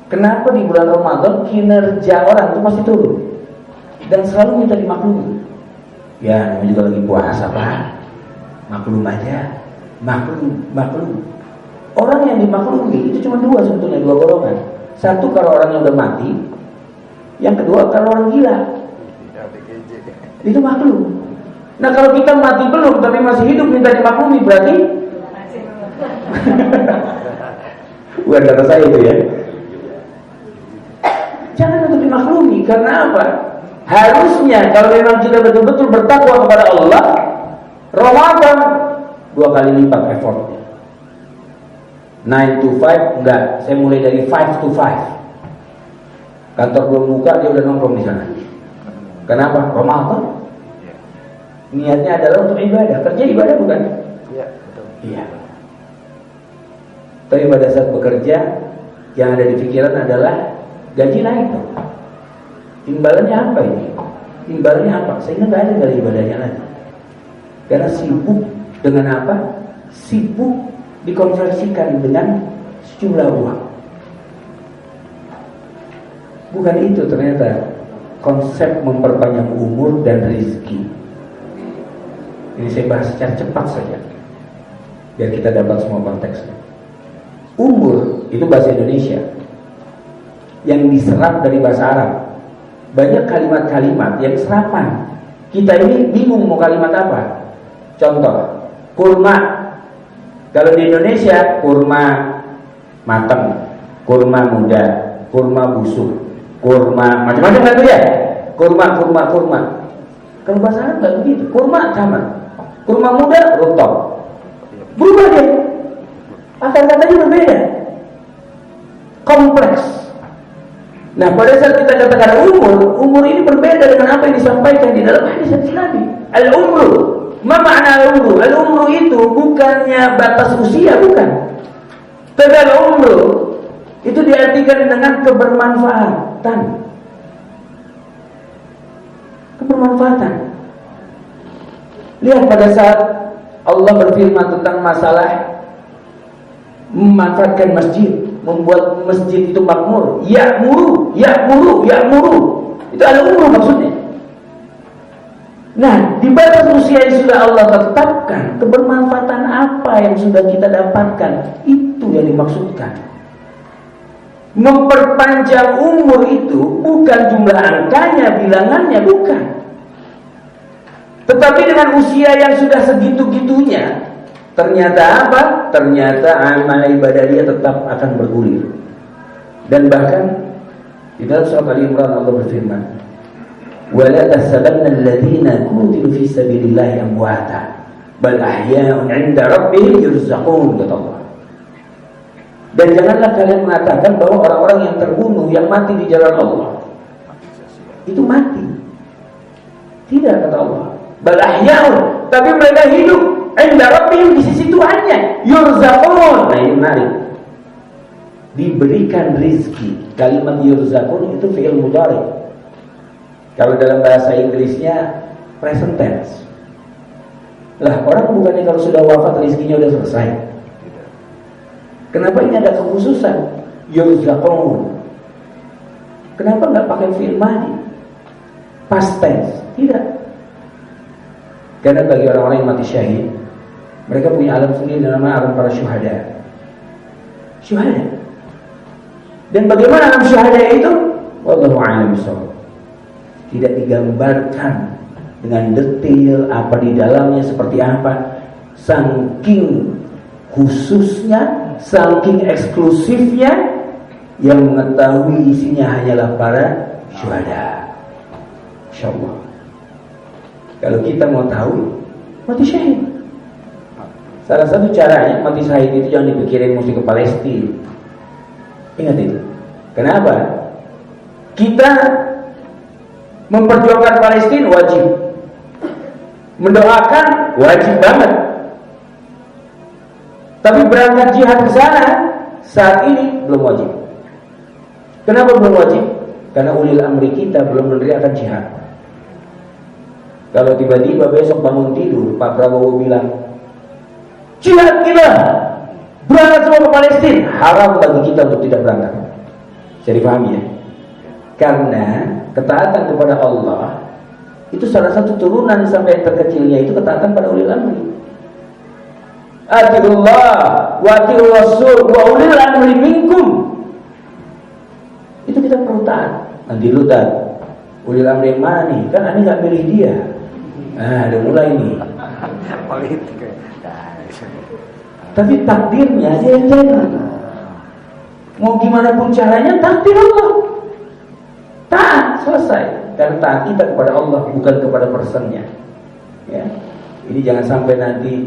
kenapa di bulan Ramadan kinerja orang itu pasti turun dan selalu minta dimaklumi. Ya, namanya juga lagi puasa, Pak. Maklum aja, maklum. Orang yang dimaklumi itu cuma dua sebetulnya, dua golongan. Satu kalau orangnya udah mati, yang kedua kalau orang gila. Itu maklum. Nah kalau kita mati belum tapi masih hidup minta dimaklumi, berarti bukan kata saya itu ya. Jangan untuk dimaklumi. Karena apa? Harusnya kalau memang kita betul-betul bertakwa kepada Allah, Ramadan 2 kali lipat effortnya. 9 to 5 enggak, saya mulai dari 5 to 5. Kantor belum buka dia udah nongkrong di sana. Kenapa? Ramadan. Niatnya adalah untuk ibadah. Kerja ibadah bukan? Iya, betul. Iya. Tapi pada saat bekerja, yang ada di pikiran adalah gaji naik. Imbalannya apa ini? Imbalannya apa? Sehingga nggak ada dari ibadahnya lagi. Karena sibuk dengan apa? Sibuk dikonversikan dengan sejumlah uang. Bukan itu ternyata konsep memperpanjang umur dan rezeki. Ini saya bahas secara cepat saja biar kita dapat semua konteksnya. Umur itu bahasa Indonesia yang diserap dari bahasa Arab. Banyak kalimat-kalimat yang serapan. Kita ini bingung mau kalimat apa. Contoh, kurma. Kalau di Indonesia kurma matang, kurma muda, kurma busuk, kurma macam-macam kan tuh ya. Kurma. Kalau bahasa Arab nggak begitu. Kurma sama. Kurma muda rutop. Berubah dia. Kata-katanya berbeda. Kompleks. Nah pada saat kita katakan umur ini berbeda dengan apa yang disampaikan di dalam hadis Nabi. Al-umru. Ma makna al-umru? Al-umru itu bukannya batas usia, bukan. Tapi al-umru itu diartikan dengan kebermanfaatan. Kebermanfaatan. Lihat pada saat Allah berfirman tentang masalah memanfaatkan masjid, membuat masjid itu makmur. Ya'muru. Itu al-umru maksudnya. Nah, di batas usia yang sudah Allah tetapkan, kebermanfaatan apa yang sudah kita dapatkan, itu yang dimaksudkan. Memperpanjang umur itu bukan jumlah angkanya, bilangannya, bukan. Tetapi dengan usia yang sudah segitu-gitunya, ternyata apa? Ternyata amal ibadah dia tetap akan bergulir. Dan bahkan di dalam surah Al-Imran Allah berfirman, وَلَا تَحْسَبَنَّ الَّذِينَ قُتِلُوا فِي سَبِيلِ اللَّهِ أَمْوَاتًا بَلْ أَحْيَاءٌ عِندَ رَبِّهِمْ يُرْزَقُونَ, kata Allah. Dan janganlah kalian mengatakan bahwa orang-orang yang terbunuh, yang mati di jalan Allah, itu mati. Tidak, kata Allah. Bal ahya'un, tapi mereka hidup. Inda Rabbihim, di sisi Tuhannya. Yurzaqun. Nah ini menarik. Diberikan rizki. Kalimat yurzaqun itu fi'il mudhari. Kalau dalam bahasa Inggrisnya present tense. Lah orang bukannya kalau sudah wafat rizkinya udah selesai. Kenapa ini ada kekhususan? Yurzaqun. Kenapa nggak pakai fi'il madhi? Past tense. Tidak. Karena bagi orang-orang yang mati syahid, mereka punya alam sendiri namanya alam para syuhada. Syuhada. Dan bagaimana alam syuhada itu? Wallahu a'lam bishawab. Tidak digambarkan dengan detail apa di dalamnya seperti apa. Saking khususnya, saking eksklusifnya, yang mengetahui isinya hanyalah para syuhada. Insyaallah. Kalau kita mau tahu, mati syahid. Salah satu caranya mati syahid itu jangan dipikirin mesti ke Palestina. Ingat itu. Kenapa? Kita memperjuangkan Palestina wajib. Mendoakan wajib banget. Tapi berangkat jihad ke sana saat ini belum wajib. Kenapa belum wajib? Karena ulil amri kita belum meneriakan jihad. Kalau tiba-tiba besok bangun tidur, Pak Prabowo bilang, jihad kita, berangkat semua ke Palestina, haram bagi kita untuk tidak berangkat. Jadi paham ya? Karena ketaatan kepada Allah itu salah satu turunan sampai yang terkecilnya itu ketaatan pada ulil amri. Atiullah wa atiur rasul wa ulil amri minkum. Itu kita perlu taat. Nanti lu taat. Ulil amri yang mana nih? Kan aneh gak milih dia. Udah mulai nih. Politik. Tapi takdirnya dia yang jalan. Mau gimana pun caranya takdir Allah. Taat, selesai. Karena taat kita kepada Allah bukan kepada personnya. Ya. Ini jangan sampai nanti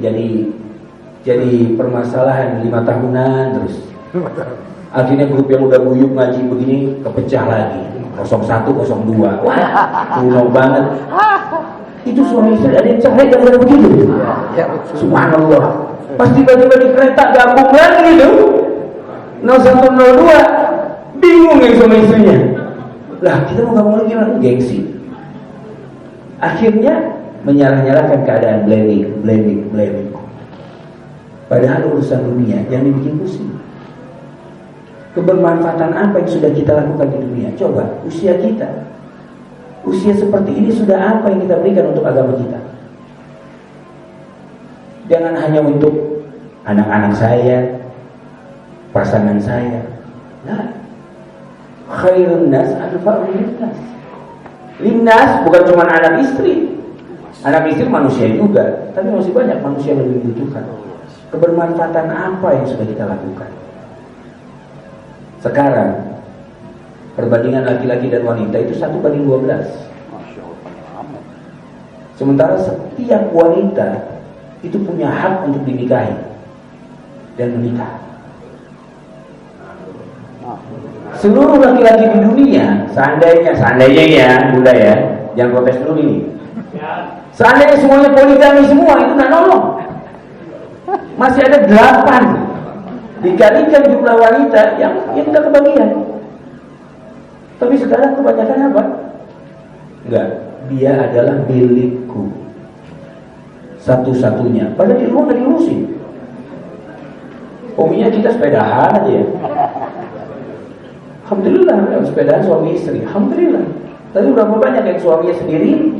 jadi permasalahan 5 tahunan terus. Akhirnya grup yang udah guyup ngaji begini kepecah lagi. 01, 02. Wah, kuno banget. Itu suami istri ada yang cerai gara-gara begitu. Subhanallah. Pas tiba-tiba di kereta gabung lagi gitu. 01, 02. Bingung ya suami istrinya. Lah kita mau gabung lagi gimana? Gengsi. Akhirnya menyalah-nyalahkan keadaan, blaming. Padahal urusan dunia jangan dibikin pusing. Kebermanfaatan apa yang sudah kita lakukan di dunia? Coba, usia kita. Usia seperti ini sudah apa yang kita berikan untuk agama kita? Jangan hanya untuk anak-anak saya, pasangan saya. Nah, khairun nas anfa'u linnas. Linnas bukan cuma anak istri. Anak istri manusia juga, tapi masih banyak manusia yang lebih membutuhkan. Kebermanfaatan apa yang sudah kita lakukan? Sekarang perbandingan laki-laki dan wanita itu 1:12. Sementara setiap wanita itu punya hak untuk dinikahi dan menikah. Seluruh laki-laki di dunia, seandainya ya, Bunda ya, jangan protes dulu ini. Seandainya semuanya poligami semua, itu nggak nolong. Masih ada 8 dikalikan jumlah wanita yang tidak kebagian. Tapi sekarang kebanyakan apa? Enggak, dia adalah milikku satu-satunya. Padahal di rumah nggak diurusin. Umumnya kita sepedahan aja ya. Alhamdulillah, sepedahan suami istri. Alhamdulillah. Tapi berapa banyak yang suaminya sendiri,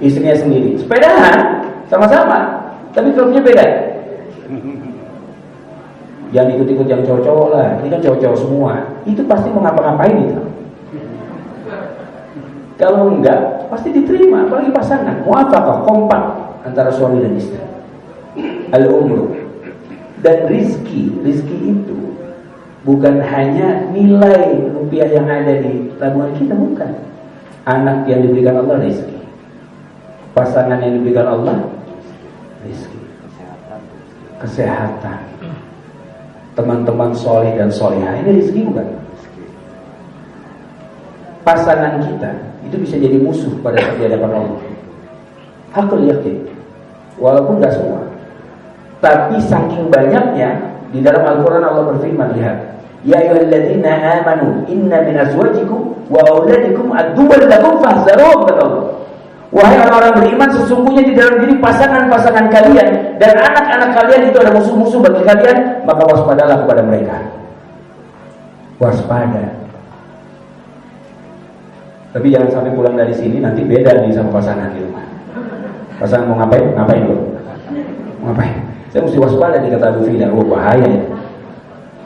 istrinya sendiri. Sepedahan sama-sama, tapi klubnya beda. Jangan ikut-ikut yang cowok-cowok lah. Ini kan cowok-cowok semua. Itu pasti mau ngapa-ngapain itu. Kalau enggak, pasti diterima. Apalagi pasangan. Muafaqah, kompak antara suami dan istri. Al-umru. Dan rizki itu bukan hanya nilai rupiah yang ada di tabungan kita, bukan. Anak yang diberikan Allah rizki. Pasangan yang diberikan Allah rizki. Kesehatan. Teman-teman soleh dan solehah, ini rezeki bukan? Pasangan kita itu bisa jadi musuh pada saat di hadapan Allah. Hakul yakin, walaupun tidak semua. Tapi saking banyaknya di dalam Al-Quran Allah berfirman, lihat, ya ayyuhalladzina amanu inna min azwajikum wa auladikum aduwwan lakum fahzaruhum, kata Allah. Wahai orang-orang beriman, sesungguhnya di dalam diri pasangan-pasangan kalian dan anak-anak kalian itu ada musuh-musuh bagi kalian, maka waspadalah kepada mereka. Waspada. Tapi jangan sampai pulang dari sini nanti beda nih sama pasangan di rumah. Pasangan mau ngapain? Ngapain lo? Ngapain? Saya mesti waspada di kata Abu Fida. Oh, bahaya ya.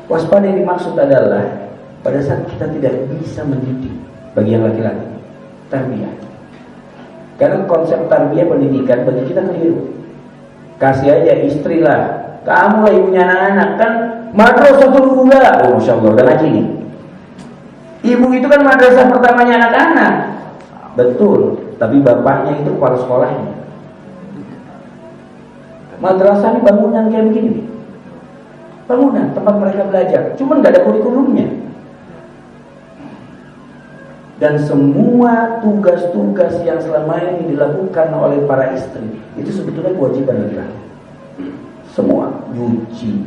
Waspada yang dimaksud adalah pada saat kita tidak bisa mendidik bagi yang laki-laki, tarbiyah. Karena konsep tarbiyah pendidikan bagi kita keliru. Kasih aja istri lah, kamu lah ibunya anak-anak, kan Madrasatul Ula, oh Masya Allah, udah ngaji nih. Ibu itu kan madrasah pertamanya anak-anak. Betul, tapi bapaknya itu kepala sekolahnya. Madrasah ini bangunan kayak begini. Bangunan, tempat mereka belajar. Cuma nggak ada kurikulumnya. Dan semua tugas-tugas yang selama ini dilakukan oleh para istri itu sebetulnya kewajiban laki-laki. Semua, nyuci,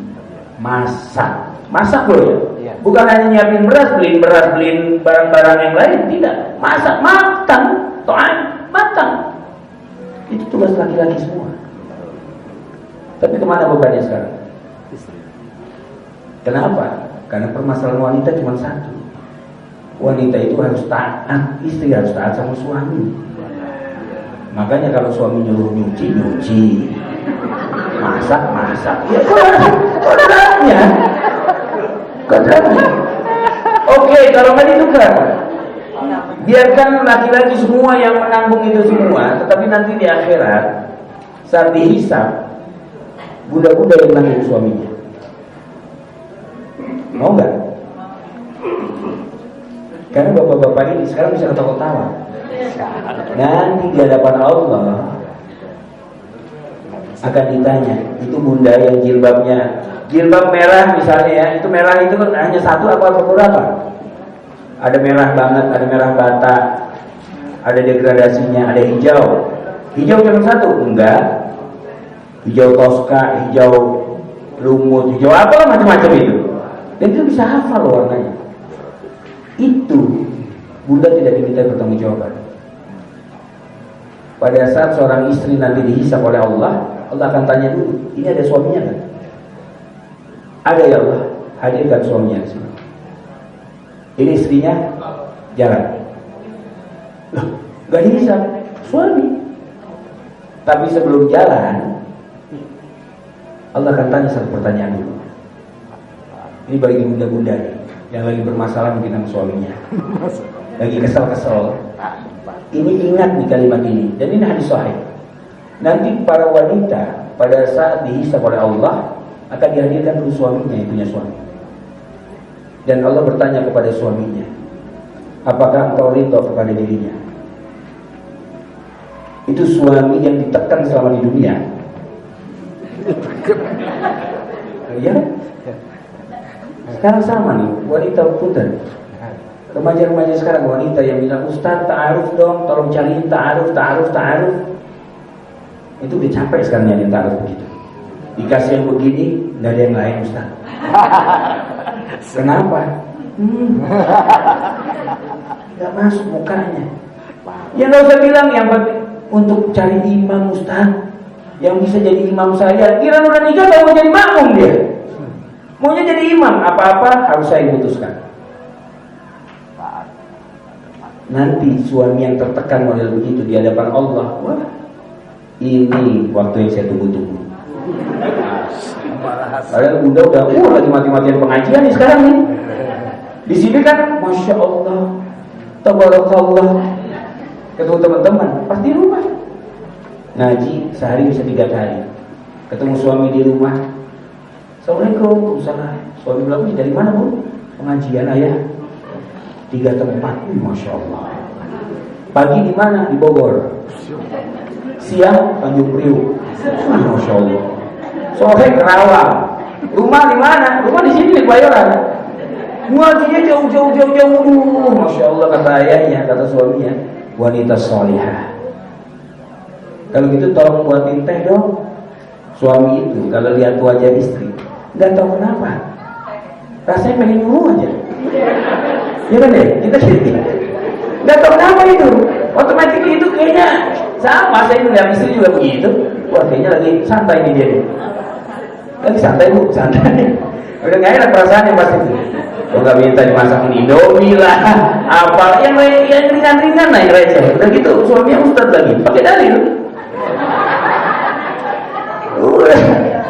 masak loh ya. Bukan hanya nyiapin beras, beliin barang-barang yang lain, tidak. Masak, matang, matang. Itu tugas laki-laki semua. Tapi kemana bebannya sekarang? Kenapa? Karena permasalahan wanita cuma satu. Wanita itu harus taat, istri harus taat sama suami. Makanya kalau suami nyuruh nyuci, masak. Ya kodratnya. Oke, kalau nggak ditukar, biarkan laki-laki semua yang menanggung itu semua. Tetapi nanti di akhirat saat dihisab, budak-budak yang nanggung suaminya. Mau nggak? Karena bapak-bapak ini sekarang bisa ketawa-tawa. Nanti di hadapan Allah akan ditanya, itu bunda yang jilbab merah misalnya ya, itu merah itu kan hanya satu apa berapa? Ada merah banget, ada merah bata, ada degradasinya, ada hijau. Hijau cuma satu? Enggak. Hijau toska, hijau lumut, hijau apa macam-macam itu. Dan itu bisa hafal warnanya. Itu bunda tidak diminta pertanggungjawaban. Pada saat seorang istri nanti dihisab oleh Allah akan tanya dulu, ini ada suaminya kan? Ada ya Allah, hadirkan suaminya di sini. Ini istrinya jalan. Loh, gak dihisab suami. Tapi sebelum jalan, Allah akan tanya satu pertanyaan dulu. Ini bagi bunda-bunda yang lagi bermasalah mungkin sama suaminya, lagi kesel-kesel. Ini ingat di kalimat ini, dan ini hadis sahih. Nanti para wanita pada saat dihisab oleh Allah akan dihadirkan dulu suaminya yang punya suami. Dan Allah bertanya kepada suaminya, apakah engkau ridho kepada dirinya? Itu suami yang ditekan selama di dunia. Ya? Sekarang sama nih, wanita punten. Remaja-remaja sekarang wanita yang bilang, Ustaz ta'aruf dong, tolong cariin ta'aruf. Itu udah capek sekarang nyari ta'aruf begitu. Dikasih yang begini, nggak ada yang lain Ustaz. Kenapa? Nggak masuk mukanya. Ya nggak usah bilang yang penting untuk cari imam Ustaz, yang bisa jadi imam saya. Kira udah nikah nggak mau jadi makmum dia. Maunya jadi imam, apa-apa harus saya putuskan. Nanti suami yang tertekan model begitu di hadapan Allah, wah, ini waktu yang saya tunggu-tunggu. Padahal bunda udah lagi mati-matian pengajian nih sekarang nih. Di sini kan, masya Allah, tabarakallah, ketemu teman-teman, pas di rumah ngaji sehari bisa 3 kali. Ketemu suami di rumah, Assalamualaikum, Ustaz. Suami bilang, dari mana bu? Pengajian ayah. 3 tempat, masya Allah. Pagi di mana? Di Bogor. Siang Tanjung Priuk, masya Allah. Sore Kerawang. Rumah di mana? Rumah di sini di Bayoran. Ngajinya jauh. Masya Allah, kata ayahnya, kata suaminya, wanita solihah. Kalau gitu tolong buatin teh dong. Suami itu kalau lihat wajah istri, nggak tahu kenapa, rasanya pengen nyuruh aja. Ya kan deh, kita sendiri nggak tahu kenapa itu, otomatis itu kayaknya sama. Saya lihat istri juga begitu. Wah, kayaknya lagi santai nih dia nih. Lagi santai bu, santai. Udah nggak enak perasaannya pasti. Kalau nggak minta dimasakin Indomie lah, apa yang ringan-ringan lah yang receh. Udah gitu suaminya ustad lagi, pakai dalil.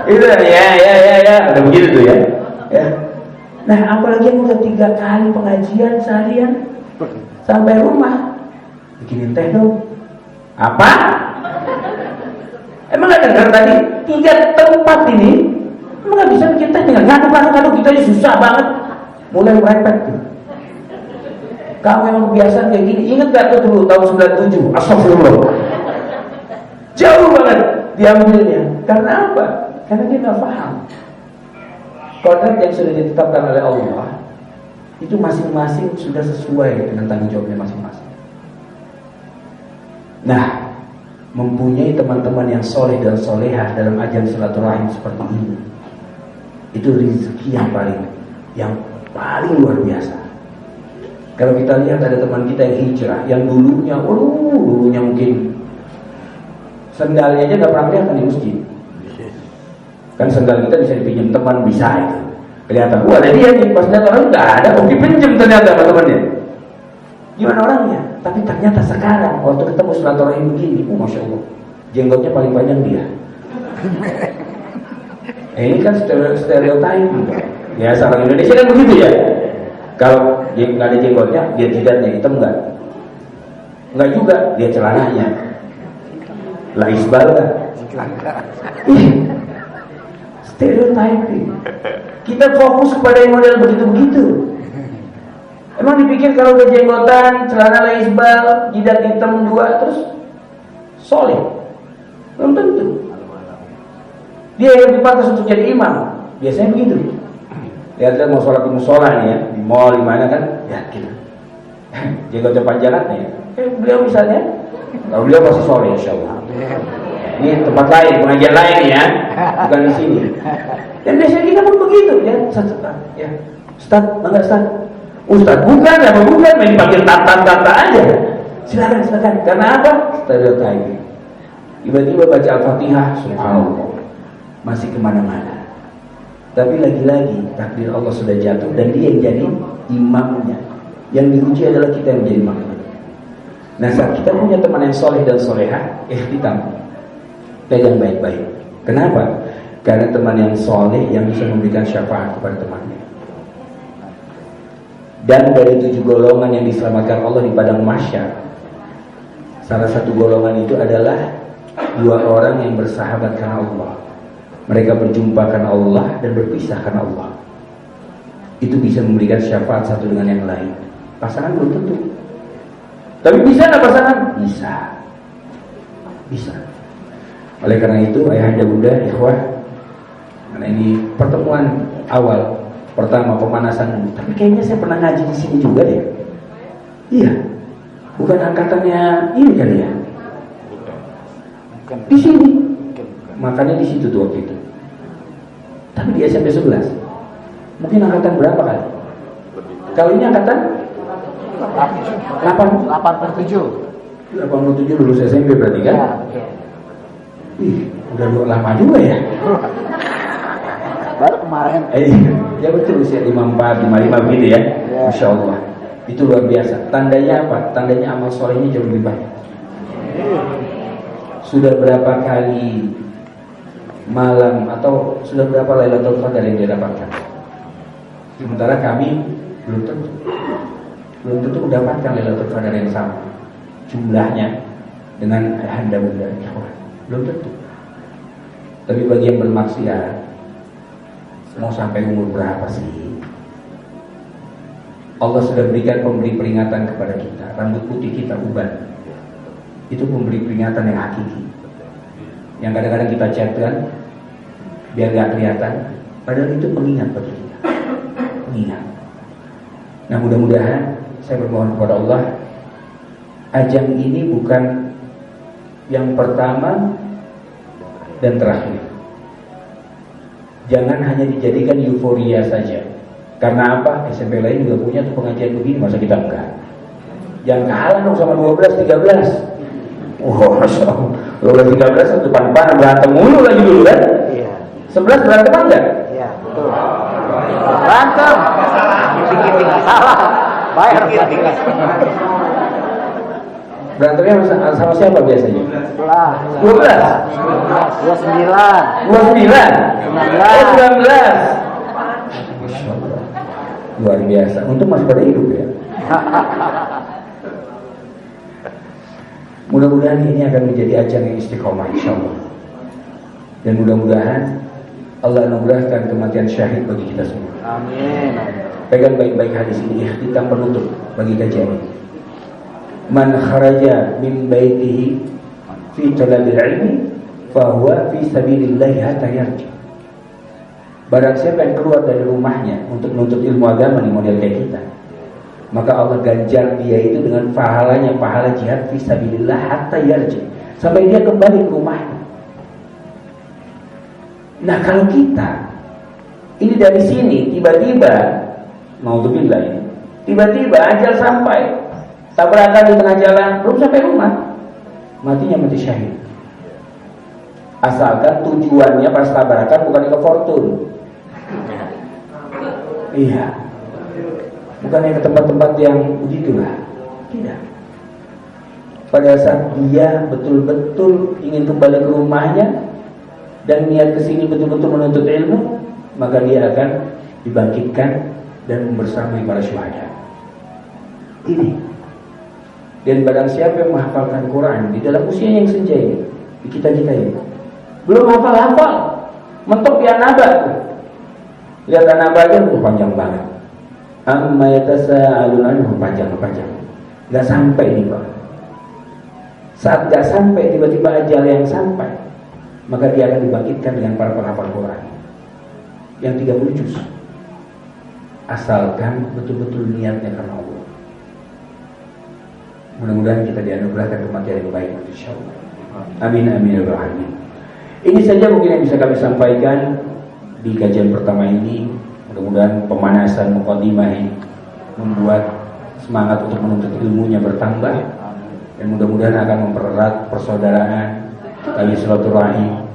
Itu ya, udah begitu tuh ya. Nah, apalagi yang udah 3 kali pengajian seharian sampai rumah, bikinin teh dong. Apa? Emang nggak dengar tadi 3 tempat ini? Emang nggak bisa bikin teh dengan ngaduk kita ini susah banget. Mulai merepet tuh. Kamu memang kebiasaan kayak gini. Ingat gak tuh dulu tahun 97? Astagfirullah. Jauh banget diambilnya. Karena apa? Karena dia nggak paham. Kodrat yang sudah ditetapkan oleh Allah itu masing-masing sudah sesuai dengan tanggung jawabnya masing-masing. Nah, mempunyai teman-teman yang soleh dan solehah dalam ajang silaturahim seperti ini, itu rezeki yang paling luar biasa. Kalau kita lihat ada teman kita yang hijrah, yang dulunya mungkin sendalnya aja nggak pernah kelihatan di masjid. Kan sendal kita bisa dipinjam teman, bisa itu. Kelihatan, ada dia nih, pas datang orang nggak ada, dipinjam ternyata sama temannya. Gimana orangnya? Tapi ternyata sekarang waktu ketemu silaturahim begini, masya Allah, jenggotnya paling panjang dia. Ini kan stereotype. Ya, orang Indonesia kan begitu ya. Kalau dia nggak ada jenggotnya, dia jidatnya hitam nggak juga, dia celananya lah isbal lah. Stereotyping. Kita fokus kepada yang model begitu-begitu. Emang dipikir kalau udah jenggotan, celana laisbal, jidat hitam 2 terus soleh? Belum tentu. Dia yang lebih pantas untuk jadi imam. Biasanya begitu. Lihat mau sholat di musola nih ya, di mall di mana kan, ya gitu. Jenggotnya panjangan ya. Beliau misalnya, kalau beliau pasti soleh, insyaallah. Ini tempat lain, pengajian lain ya, bukan di sini. Dan biasanya kita pun begitu ya, Ustaz, enggak Ustaz. Ustaz, bukan, main dipanggil tata aja. Silakan. Karena apa? Stereotype. Tiba-tiba baca Al-Fatihah, subhanallah, masih kemana-mana. Tapi lagi-lagi takdir Allah sudah jatuh dan dia yang jadi imamnya. Yang diuji adalah kita yang menjadi imam. Nah, saat kita punya teman yang soleh dan solehah, ikhtitam, pegang baik-baik. Kenapa? Karena teman yang soleh yang bisa memberikan syafaat kepada temannya. Dan dari 7 golongan yang diselamatkan Allah di padang mahsyar, salah satu golongan itu adalah 2 orang yang bersahabat karena Allah. Mereka berjumpa karena Allah dan berpisah karena Allah. Itu bisa memberikan syafaat satu dengan yang lain. Pasangan belum tentu. Tapi bisa nggak pasangan? Bisa. Oleh karena itu, ayahanda bunda, ikhwah, karena ini pertemuan awal. Pertama pemanasan dulu. Tapi kayaknya saya pernah ngaji di sini juga deh. Iya. Bukan angkatannya ini kali ya. Di sini. Makanya di situ tuh waktu itu. Tapi di SMP 11. Mungkin angkatan berapa kali? Kalau ini angkatan 87 lulus SMP berarti kan? Ya. Ih, udah lama juga ya. Baru kemarin. Ya betul, usia 54, 55 begitu ya. Masya Allah. Itu luar biasa. Tandanya apa? Tandanya amal solehnya jauh lebih banyak. Sudah berapa kali malam atau sudah berapa Lailatul Qadar yang dia dapatkan? Sementara kami belum tentu mendapatkan Lailatul Qadar yang sama jumlahnya dengan ayahanda bunda. Belum tentu. Tapi bagi yang bermaksiat, mau sampai umur berapa sih? Allah sudah berikan pemberi peringatan kepada kita. Rambut putih kita uban. Itu pemberi peringatan yang hakiki. Yang kadang-kadang kita catkan biar gak kelihatan, padahal itu pengingat bagi kita. Pengingat. Nah, mudah-mudahan saya bermohon kepada Allah, ajang ini bukan yang pertama dan terakhir. Jangan hanya dijadikan euforia saja. Karena apa? SMP lain juga punya tuh pengajian begini, masa kita enggak? Jangan kalah dong sama 12, 13. Masya Allah. 12, 13 depan-depan berantem mulu lagi dulu kan? Iya. 11 berantem enggak? Iya, betul. Berantem. Dikit salah. Bayar dikit. Berantemnya sama siapa biasanya? 12. 29. 19. Masya Allah. Luar biasa. Untung masih pada hidup ya. Mudah-mudahan ini akan menjadi ajang yang istiqomah, insya Allah. Dan mudah-mudahan Allah anugerahkan kematian syahid bagi kita semua. Amin. Pegang baik-baik hadis ini, ikhtitam penutup bagi kajian ini. Man kharaja min baitihi fi talabil ilmi fahuwa fi sabilillahi hatta yarji. Barang siapa yang keluar dari rumahnya untuk menuntut ilmu agama nih, model kayak kita, maka Allah ganjar dia itu dengan pahalanya, pahala jihad fi sabilillah hatta yarji, sampai dia kembali ke rumahnya. Nah, kalau kita ini dari sini tiba-tiba naudzubillah ini, tiba-tiba ajal sampai, tabrakan di tengah jalan, belum sampai rumah, matinya mati syahid. Asalkan tujuannya pas tabrakan bukan ke Fortune. Iya. Bukan ke tempat-tempat yang begitulah. Tidak. Pada saat dia betul-betul ingin kembali ke rumahnya dan niat kesini betul-betul menuntut ilmu, maka dia akan dibangkitkan dan bersamai para syuhada. Ini. Dan barang siapa yang menghafalkan Quran di dalam usia yang senja ini, di kita-kita ini, belum hafal-hafal, mentok ya naba. Lihat naba aja panjang banget. Amma yatasaalun anhu panjang. Enggak sampai ini, Pak. Saat enggak sampai tiba-tiba ajal yang sampai, maka dia akan dibangkitkan dengan para penghafal Quran yang 30 juz. Asalkan betul-betul niatnya karena Allah. Mudah-mudahan kita dianugerahkan kematian yang baik, insyaallah. Amin amin ya rabbal alamin. Ini saja mungkin yang bisa kami sampaikan di kajian pertama ini. Mudah-mudahan pemanasan muqaddimah ini membuat semangat untuk menuntut ilmunya bertambah, dan mudah-mudahan akan mempererat persaudaraan, tali silaturahim,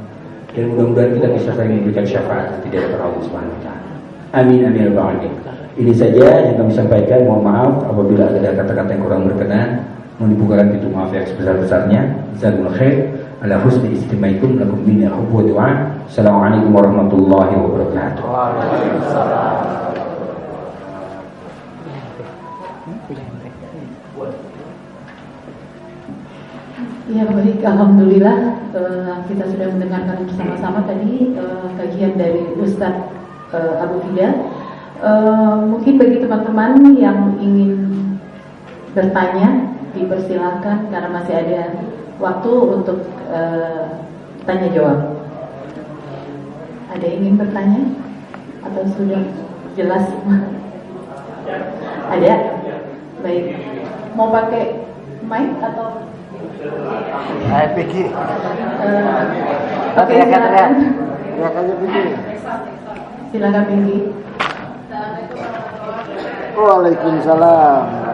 dan mudah-mudahan kita bisa saling memberikan syafaat nanti di hadapan Allah Subhanahu wa taala. Amin amin ya rabbal alamin. Ini saja yang kami sampaikan. Mohon maaf apabila ada kata-kata yang kurang berkenan. Mohon dibukakan pintu maaf yang sebesar-besarnya. Jazakumullah khair ala husni istimaikum, lakum minni hubbu wa du'a. Assalamualaikum warahmatullahi wabarakatuh. Ya baik, alhamdulillah kita sudah mendengarkan bersama-sama tadi kajian dari Ustadz Abu Fida. Mungkin bagi teman-teman yang ingin bertanya dipersilahkan karena masih ada waktu untuk tanya jawab. Ada yang ingin bertanya atau sudah jelas? Ada? Baik. Mau pakai mic atau? Piki. Oke, silakan. Silakan Piki. Waalaikumsalam.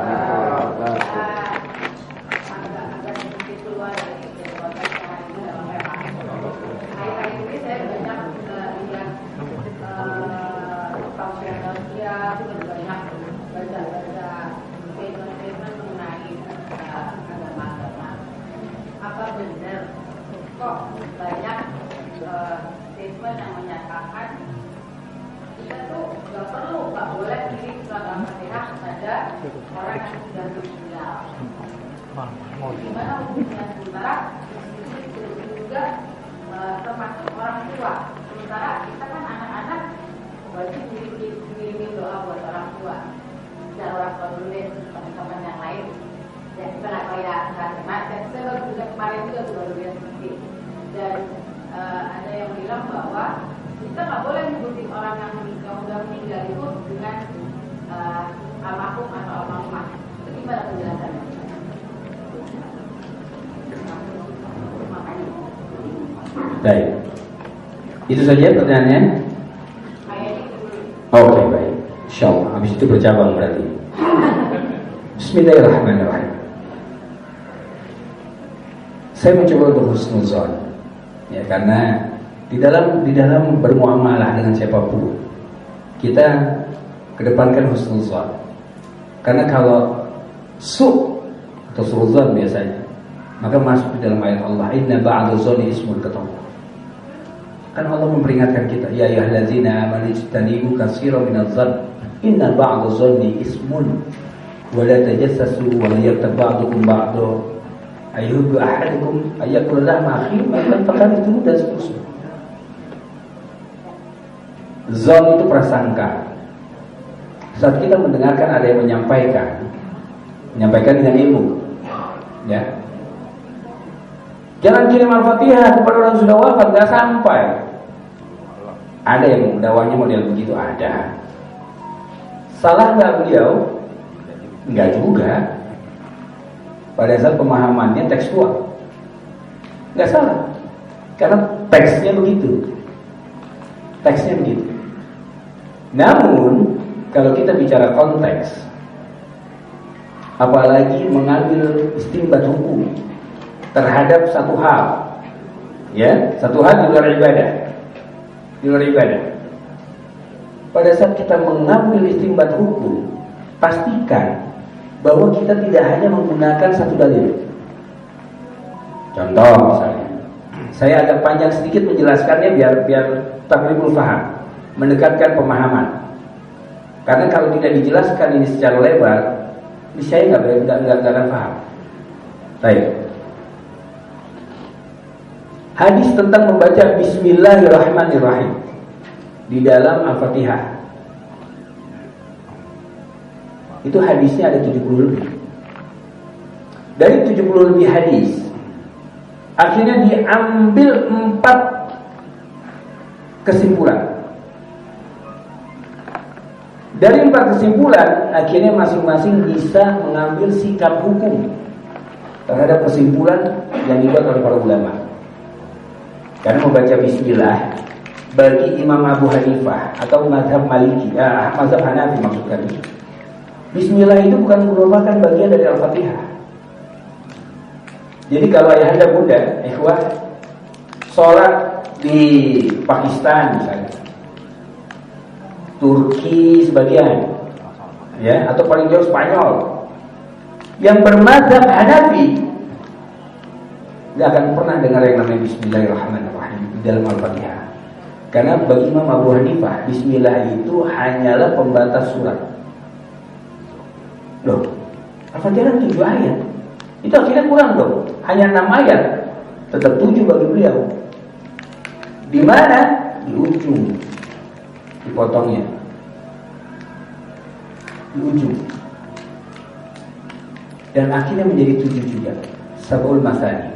Apa benar kok banyak statement yang menyatakan kita tuh nggak boleh kirim surat Al-Fatihah pada orang yang sudah meninggal. Gimana hukumnya? Sementara itu juga termasuk orang tua. Sementara kita kan anak-anak wajib kirim doa buat orang tua. Dan orang tua dulu deh, teman-teman yang lain. Ya, kita nggak tahu ya, dan saya juga kemarin juga baru lihat seperti. Dan ada yang bilang bahwa kita nggak boleh nyebutin orang yang udah meninggal itu dengan almarhum atau almarhumah. Itu gimana penjelasannya? Baik. Itu saja pertanyaannya. Oke, baik. Insyaallah. Habis itu bercabang berarti. Bismillahirrahmanirrahim. Saya mencoba berhusnuzon, ya, karena di dalam bermuamalah dengan siapapun kita kedepankan husnuzon. Karena kalau atau su'udzon biasanya, maka masuk di dalam ayat Allah, inna ba'da dzanni ismun katawwa. Kan Allah memperingatkan kita, ya ayyuhallazina amanu ijtanibu katsiran minadh-dhann, inna ba'da dzanni ismun wa la tajassasu wa la yaghtab ba'dukum ba'da ayyuhibbu ahadukum ayyakula lahma akhihi maitan fakarihtumuh, dan seterusnya. Zon itu prasangka. Saat kita mendengarkan ada yang menyampaikan dengan ilmu, ya. Jangan kirim Al-Fatihah kepada orang sudah wafat, nggak sampai. Ada yang dakwahnya model begitu, ada. Salah nggak beliau? Nggak juga. Pada saat pemahamannya tekstual, nggak salah. Karena teksnya begitu. Namun kalau kita bicara konteks, apalagi mengambil istinbat hukum terhadap satu hal, ya, satu hal di luar ibadah. Pada saat kita mengambil istinbat hukum, pastikan bahwa kita tidak hanya menggunakan satu dalil. Contoh misalnya, saya agak panjang sedikit menjelaskannya biar takribul faham, mendekatkan pemahaman. Karena kalau tidak dijelaskan ini secara lebar, saya nggak akan paham. Baik. Hadis tentang membaca Bismillahirrahmanirrahim di dalam Al-Fatihah. Itu hadisnya ada 70 lebih. Dari 70 lebih hadis, akhirnya diambil 4 kesimpulan. Dari 4 kesimpulan, akhirnya masing-masing bisa mengambil sikap hukum terhadap kesimpulan yang dibuat oleh para ulama. Karena membaca Bismillah bagi Imam Abu Hanifah atau mazhab Maliki, mazhab Hanafi maksudnya, Bismillah itu bukan merupakan bagian dari Al-Fatihah. Jadi kalau ayahanda bunda, ikhwah, sholat di Pakistan misalnya, Turki sebagian, ya, atau paling jauh Spanyol, yang bermadzhab Hanafi, nggak akan pernah dengar yang namanya Bismillahirrahmanirrahim di dalam Al-Fatihah. Karena bagi Imam Abu Hanifah, Bismillah itu hanyalah pembatas surat. Loh, Al-Fatihah 7 ayat. Itu akhirnya kurang dong. Hanya 6 ayat. Tetap 7 bagi beliau. Di mana? Di ujung. Dipotongnya. Di ujung. Dan akhirnya menjadi 7 juga. Sab'ul Masani.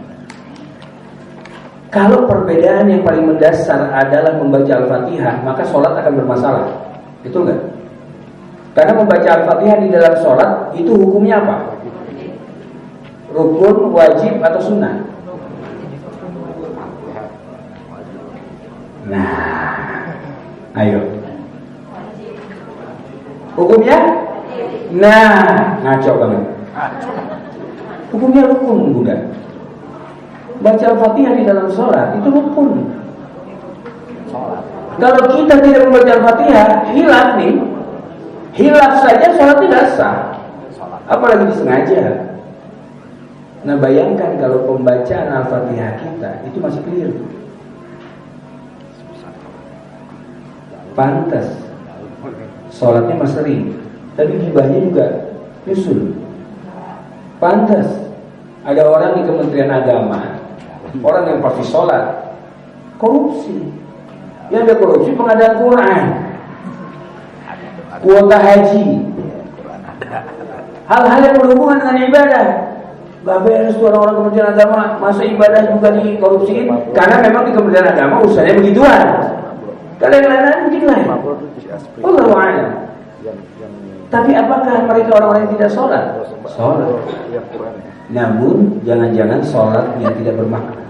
Kalau perbedaan yang paling mendasar adalah membaca Al-Fatihah, maka sholat akan bermasalah. Betul nggak? Karena membaca Al-Fatihah di dalam sholat itu hukumnya apa? Rukun, wajib, atau sunnah? Nah, ayo. Hukumnya? Nah, ngaco banget. Hukumnya rukun, bukan? Baca Al-Fatihah di dalam sholat itu rukun. Kalau kita tidak membaca Al-Fatihah, hilaf nih. Hilaf saja sholat tidak sah, apalagi disengaja. Nah bayangkan kalau pembacaan Al-Fatihah kita itu masih keliru. Pantas sholatnya masih sering, tapi gibahnya juga nyusul. Pantas ada orang di Kementerian Agama, orang yang pasti sholat, korupsi. Yang ada korupsi pengadaan Quran, kuota haji, hal-hal yang berhubungan dengan ibadah. Gak beres tuh orang-orang Kementerian Agama, masa ibadah juga dikorupsiin. Karena memang di Kementerian Agama usahanya begituan. Kalau yang lain mungkin lain. Wallahu a'lam. Tapi apakah mereka orang-orang yang tidak sholat? Sholat. Namun jangan-jangan sholatnya tidak bermakna.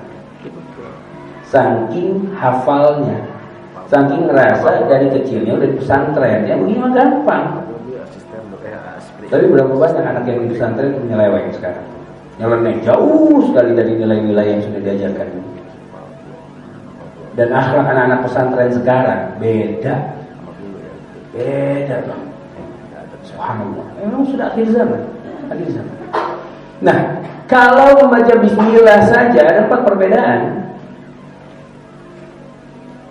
Saking hafalnya, saking ngerasa dari kecilnya udah di pesantren, ya begini mah gampang. Tapi berapa banyak anak yang di pesantren itu menyeleweng sekarang, nyeleneh jauh sekali dari nilai-nilai yang sudah diajarkan. Dan akhlak anak-anak pesantren sekarang beda bang. Subhanallah, memang sudah akhir zaman. Nah, kalau membaca Bismillah saja ada 4 perbedaan.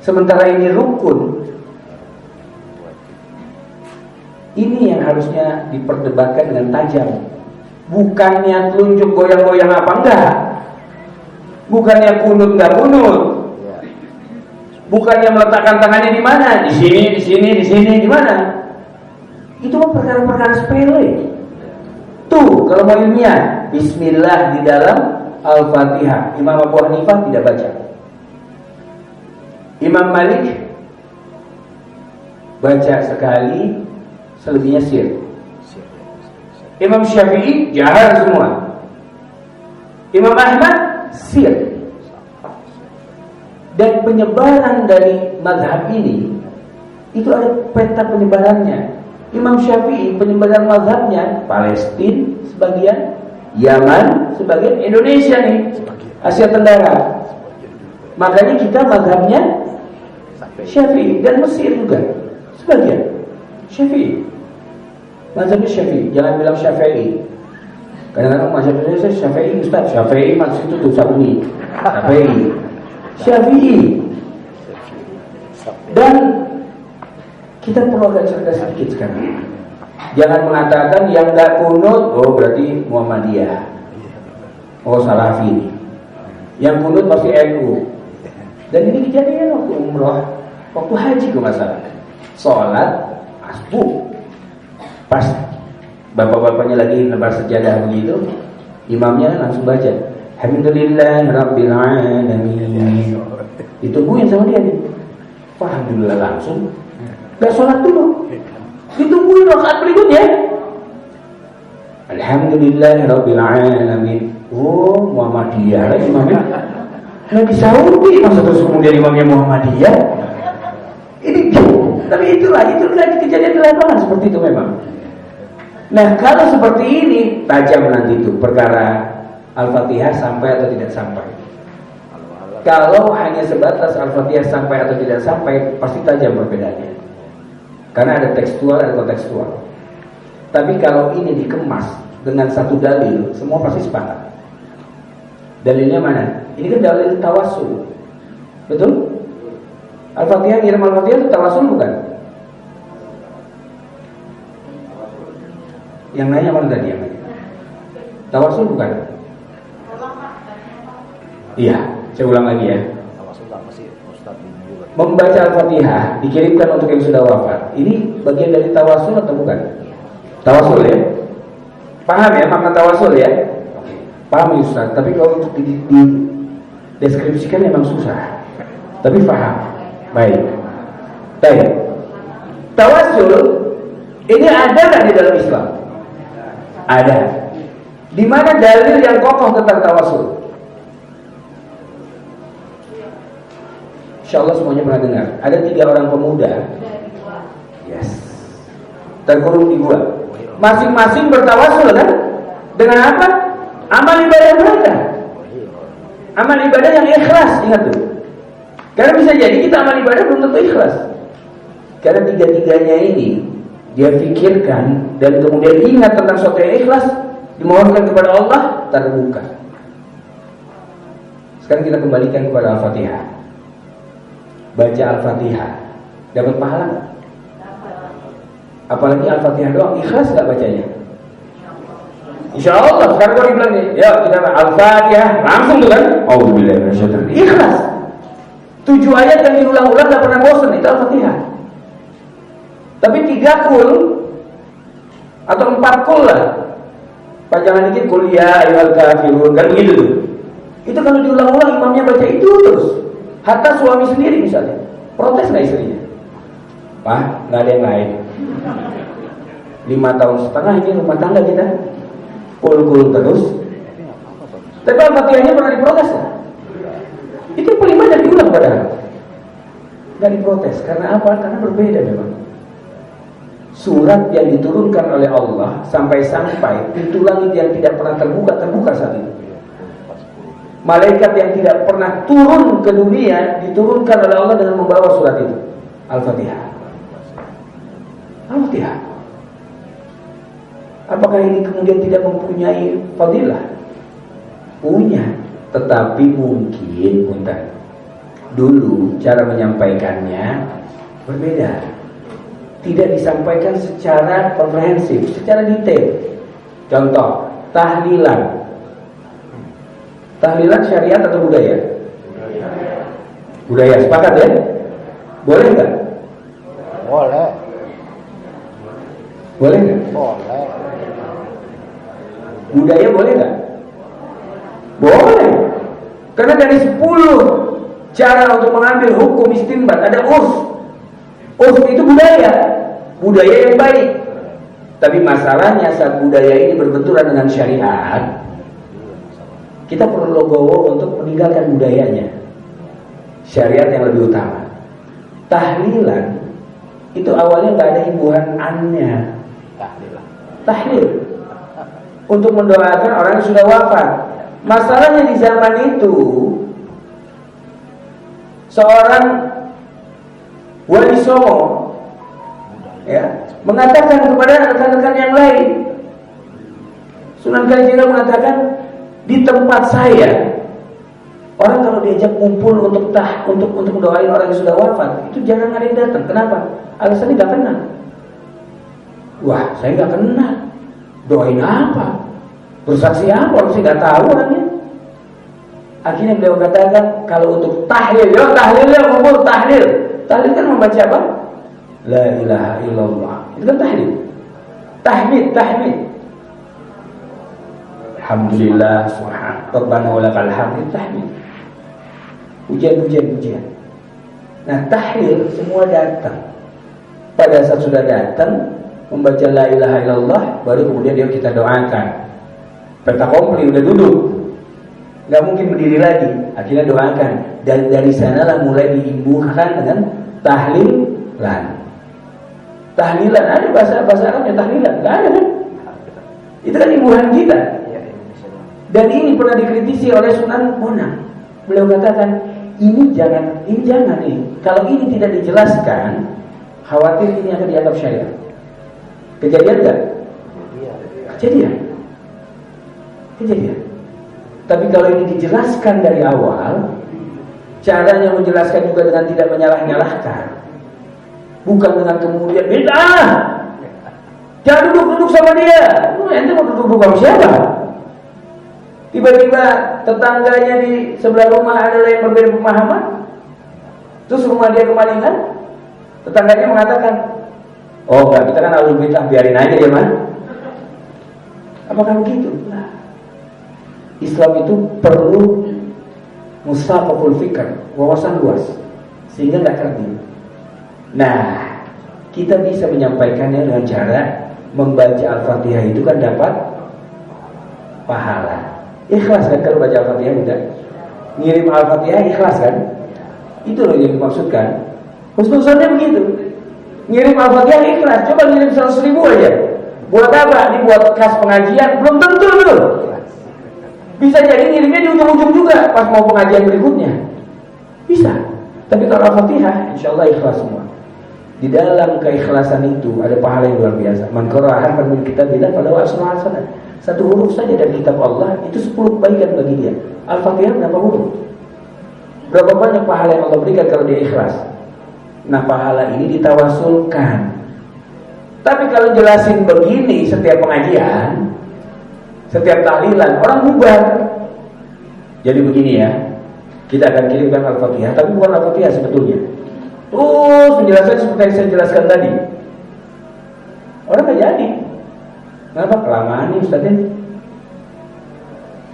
Sementara ini rukun. Ini yang harusnya diperdebatkan dengan tajam. Bukannya telunjuk goyang-goyang apa enggak. Bukannya kunut enggak kunut. Bukannya meletakkan tangannya di mana? Di sini, di sini, di sini, di mana? Itu mah perkara-perkara sepele. Tuh, kalau mau ilmiah, Bismillah di dalam Al-Fatihah. Imam Abu Hanifah tidak baca. Imam Malik baca sekali, selebihnya sir. Imam Syafi'i jahar semua. Imam Ahmad sir. Dan penyebaran dari mazhab ini itu ada peta penyebarannya. Imam Syafi'i penyebaran mazhabnya Palestina sebagian, Yaman sebagian, Indonesia nih, Asia Tenggara. Makanya kita mazhabnya Syafi'i, dan Mesir juga sebagian Syafi'i. Mazhabnya Syafi'i, jangan bilang Syafi'i. Kadang-kadang mazhabnya Syafi'i, Ustaz Syafi'i maksud itu tuh Saudi. Syafi'i. Dan kita perlu agak cerdas sedikit sekarang. Jangan mengatakan yang gak kunut, oh berarti Muhammadiyah, oh Salafi. Yang kunut pasti NU. Dan ini kejadian waktu umroh, waktu haji ke masalah. Sholat asbu, pas bapak-bapaknya lagi nebar sejadah begitu, imamnya langsung baca Alhamdulillah Rabbil Alamin. Ditungguin sama dia nih. Alhamdulillah langsung. Gak sholat dulu. Ditungguin rakaat berikutnya. Alhamdulillah Rabbil Alamin. Oh Muhammadiyah lagi imamnya. Lagi Saudi masa terus kemudian imamnya Muhammadiyah. Ini tapi itulah kejadian di lapangan seperti itu memang. Nah kalau seperti ini tajam nanti itu perkara Al-Fatihah sampai atau tidak sampai. Kalau hanya sebatas Al-Fatihah sampai atau tidak sampai, pasti tajam perbedaannya. Karena ada tekstual, ada kontekstual. Tapi kalau ini dikemas dengan satu dalil, semua pasti sepakat. Dalilnya mana? Ini kan dalil tawassul. Betul? Al-Fatihah, ngirim Al-Fatihah itu tawassul bukan? Yang nanya mana tadi yang nanya? Tawassul bukan? Iya, saya ulang lagi ya. Membaca Al-Fatihah dikirimkan untuk yang sudah wafat. Ini bagian dari tawasul atau bukan? Tawasul ya. Paham ya makna tawasul ya? Paham Ustaz. Tapi kalau untuk dideskripsikan memang susah. Tapi paham. Baik. Baik. Tawasul ini ada nggak di dalam Islam? Ada. Di mana dalil yang kokoh tentang tawasul? Insyaallah semuanya pernah dengar. Ada 3 orang pemuda. Yes. Terkurung di gua. Masing-masing bertawasul kan? Dengan apa? Amal ibadah mereka. Amal ibadah yang ikhlas, ingat tuh. Karena bisa jadi kita amal ibadah belum tentu ikhlas. Karena 3-tiganya ini dia pikirkan dan kemudian ingat tentang sesuatu yang ikhlas, dimohonkan kepada Allah, terbuka. Sekarang kita kembalikan kepada Al-Fatihah. Baca Al-Fatihah dapat pahala nggak? Apalagi Al-Fatihah doang, ikhlas nggak bacanya? Insya Allah. Sekarang kalau dibilang nih, ya kita Al-Fatihah langsung tuh kan? Auzubillahi minasyaitonir rajim. Ikhlas. 7 ayat yang diulang-ulang nggak pernah bosan, itu Al-Fatihah. Tapi 3 kul atau 4 kul lah. Panjangan dikit kul ya ayyuhal kafirun, kan begitu tuh. Itu kalau diulang-ulang imamnya baca itu terus. Hatta suami sendiri misalnya protes nggak istrinya? Pak, nggak ada yang lain. 5 tahun setengah ini rumah tangga kita kul terus. Tapi Al-Fatihahnya pernah diprotes lah. Itu paling banyak diulang padahal. Nggak diprotes. Karena apa? Karena berbeda memang. Surat yang diturunkan oleh Allah sampai-sampai pintu langit yang tidak pernah terbuka saat itu. Malaikat yang tidak pernah turun ke dunia diturunkan oleh Allah dengan membawa surat itu, Al-Fatihah. Al-Fatihah. Apakah ini kemudian tidak mempunyai fadilah? Punya, tetapi mungkin punten. Dulu cara menyampaikannya berbeda. Tidak disampaikan secara komprehensif, secara detail. Contoh, tahlilan. Tahlilan syariat atau budaya? Budaya, sepakat ya? Boleh nggak? Boleh. Boleh nggak? Boleh. Budaya boleh nggak? Boleh. Karena dari 10 cara untuk mengambil hukum istinbat ada urf. Urf itu budaya, budaya yang baik. Tapi masalahnya saat budaya ini berbenturan dengan syariat, kita perlu legowo untuk meninggalkan budayanya. Syariat yang lebih utama. Tahlilan itu awalnya nggak ada himbuan annya. Tahlil untuk mendoakan orang yang sudah wafat. Masalahnya di zaman itu seorang wali songo ya mengatakan kepada rekan-rekan yang lain, Sunan Kalijaga mengatakan, di tempat saya orang kalau diajak kumpul untuk mendoain orang yang sudah wafat itu jarang ada yang datang. Kenapa? Alasannya nggak kenal. Wah, saya nggak kenal. Doain apa? Bersaksi apa? Orang saya nggak tahu orangnya. Akhirnya beliau katakan, kalau untuk tahlil, tahlil ya kumpul tahlil. Tahlil kan membaca apa? La ilaha illallah. Itu kan tahlil. Tahmid. Alhamdulillah, subhanallah, Rabbana walakal hamd, tahmid. Pujian. Nah, tahlil semua datang. Pada saat sudah datang membaca la ilaha illallah, baru kemudian dia kita doakan. Peta komplit udah duduk, nggak mungkin berdiri lagi. Akhirnya doakan, dan dari sanalah mulai diimbuhkan dengan tahlilan. Tahlilan ada bahasa Arabnya tahlilan, nggak ada kan? Itu kan imbuhan kita. Dan ini pernah dikritisi oleh Sunan Bonang. Beliau katakan, ini jangan nih. Kalau ini tidak dijelaskan, khawatir ini akan dianggap syariat. Kejadian enggak? Kejadian. Tapi kalau ini dijelaskan dari awal, caranya menjelaskan juga dengan tidak menyalah-nyalahkan, bukan dengan kemudian bid'ah, jangan duduk sama dia. Ente mau duduk sama siapa? Tiba-tiba tetangganya di sebelah rumah adalah yang berbeda pemahaman, terus rumah dia kemalingan, tetangganya mengatakan, oh enggak, kita kan alul bid'ah, biarin aja dia mah. Apakah begitu? Nah, Islam itu perlu musafaful fikr, wawasan luas, sehingga nggak kerdil. Nah, kita bisa menyampaikannya dengan cara membaca Al-Fatihah itu kan dapat pahala. Ikhlas kan kalau baca Al-Fatihah udah ngirim Al-Fatihah ikhlas kan? Itu loh yang dimaksudkan. Khususnya begitu. Ngirim Al-Fatihah ikhlas. Coba ngirim 100.000 aja. Buat apa? Dibuat kas pengajian, belum tentu dulu. Bisa jadi ngirimnya di ujung-ujung juga pas mau pengajian berikutnya. Bisa. Tapi kalau Al-Fatihah, insya Allah ikhlas semua. Di dalam keikhlasan itu ada pahala yang luar biasa. Man qara'a harfan min kitabillah falahu asru hasanah. Satu huruf saja dari kitab Allah itu 10 kebaikan bagi dia. Al-Fatihah berapa huruf? Berapa banyak pahala yang Allah berikan kalau dia ikhlas? Nah, pahala ini ditawasulkan. Tapi kalau jelasin begini setiap pengajian, setiap tahlilan, orang bubar. Jadi begini ya, kita akan kirimkan Al-Fatihah, tapi bukan Al-Fatihah sebetulnya. Terus penjelasan seperti yang saya jelaskan tadi. Orang gak jadi. Kenapa? Kelamaan nih Ustaz.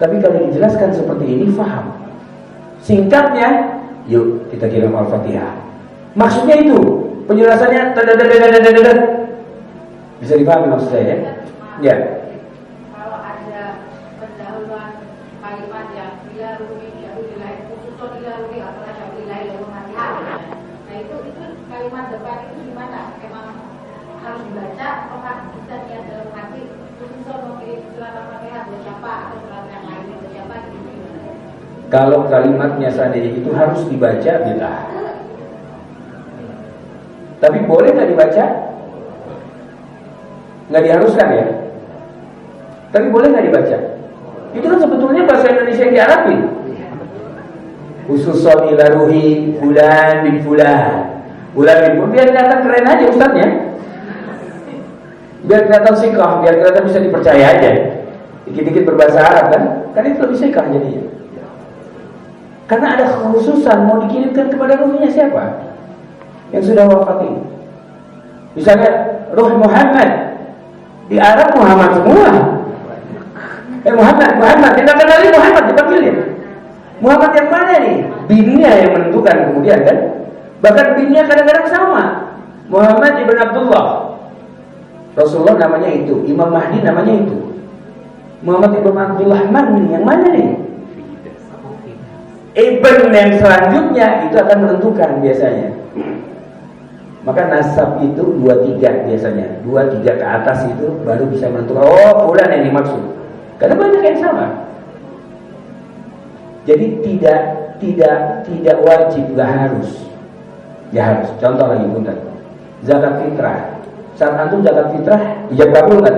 Tapi kalau dijelaskan seperti ini, faham. Singkatnya, yuk kita kirim Al-Fatihah. Maksudnya itu, penjelasannya bisa dipahami maksud saya ya? Ya. Kalau ada pendahuluan kalimat yang dilarui, khususnya dilarui atau dilarui dalam Fatihah. Nah itu kalimat depan itu gimana? Emang harus dibaca atau bisa niat dalam hati khususnya mengirim surat Al-Fatihah buat siapa atau surat yang lain buat siapa gitu? Kalau kalimatnya seandainya itu harus dibaca, bid'ah. Tapi boleh nggak dibaca? Nggak diharuskan ya. Tapi boleh nggak dibaca? Itu kan sebetulnya bahasa Indonesia yang diarabin. Khususon ilaruhi fulan bin fulan. Fulan bin fulan, biar kelihatan keren aja ustaznya. Biar kelihatan sikah, biar kelihatan bisa dipercaya aja. Dikit-dikit berbahasa Arab kan? Kan itu lebih sikah jadinya. Karena ada kekhususan mau dikirimkan kepada ruhnya siapa? yang sudah wafat ini. Misalnya Ruh Muhammad, di Arab Muhammad semua. Muhammad, kita kenali Muhammad, dipanggilnya. Muhammad yang mana nih? Binnya yang menentukan kemudian kan. Bahkan binnya kadang-kadang sama. Muhammad ibn Abdullah. Rasulullah namanya itu, Imam Mahdi namanya itu. Muhammad ibn Abdullah yang mana nih? Ibn yang selanjutnya itu akan menentukan biasanya. Maka nasab itu 2-3 biasanya. 2-3 ke atas itu baru bisa menentukan. Oh, fulan yang dimaksud. Karena banyak yang sama. Jadi tidak wajib, gak harus. Ya harus. Contoh lagi punten. Zakat fitrah. Saat antum zakat fitrah, ijab kabul kan?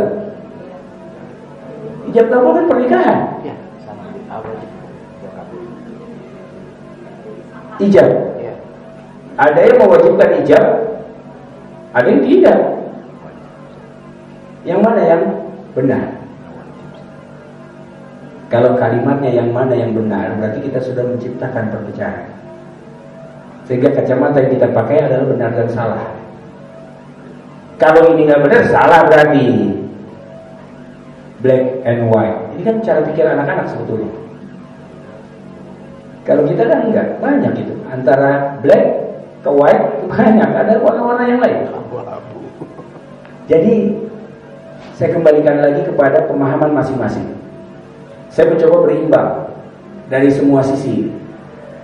Ijab kabul kan pernikahan. Ya, sama awal kabul. Ijab. Ya. Ada yang mewajibkan ijab, ada yang tidak. Yang mana yang benar? Kalau kalimatnya yang mana yang benar, berarti kita sudah menciptakan perpecahan. Sehingga kacamata yang kita pakai adalah benar dan salah. Kalau ini nggak benar, salah berarti. Black and white. Ini kan cara pikir anak-anak sebetulnya. Kalau kita kan enggak, banyak itu. Antara black ke white banyak, ada warna-warna yang lain. Jadi saya kembalikan lagi kepada pemahaman masing-masing. Saya mencoba berimbang dari semua sisi.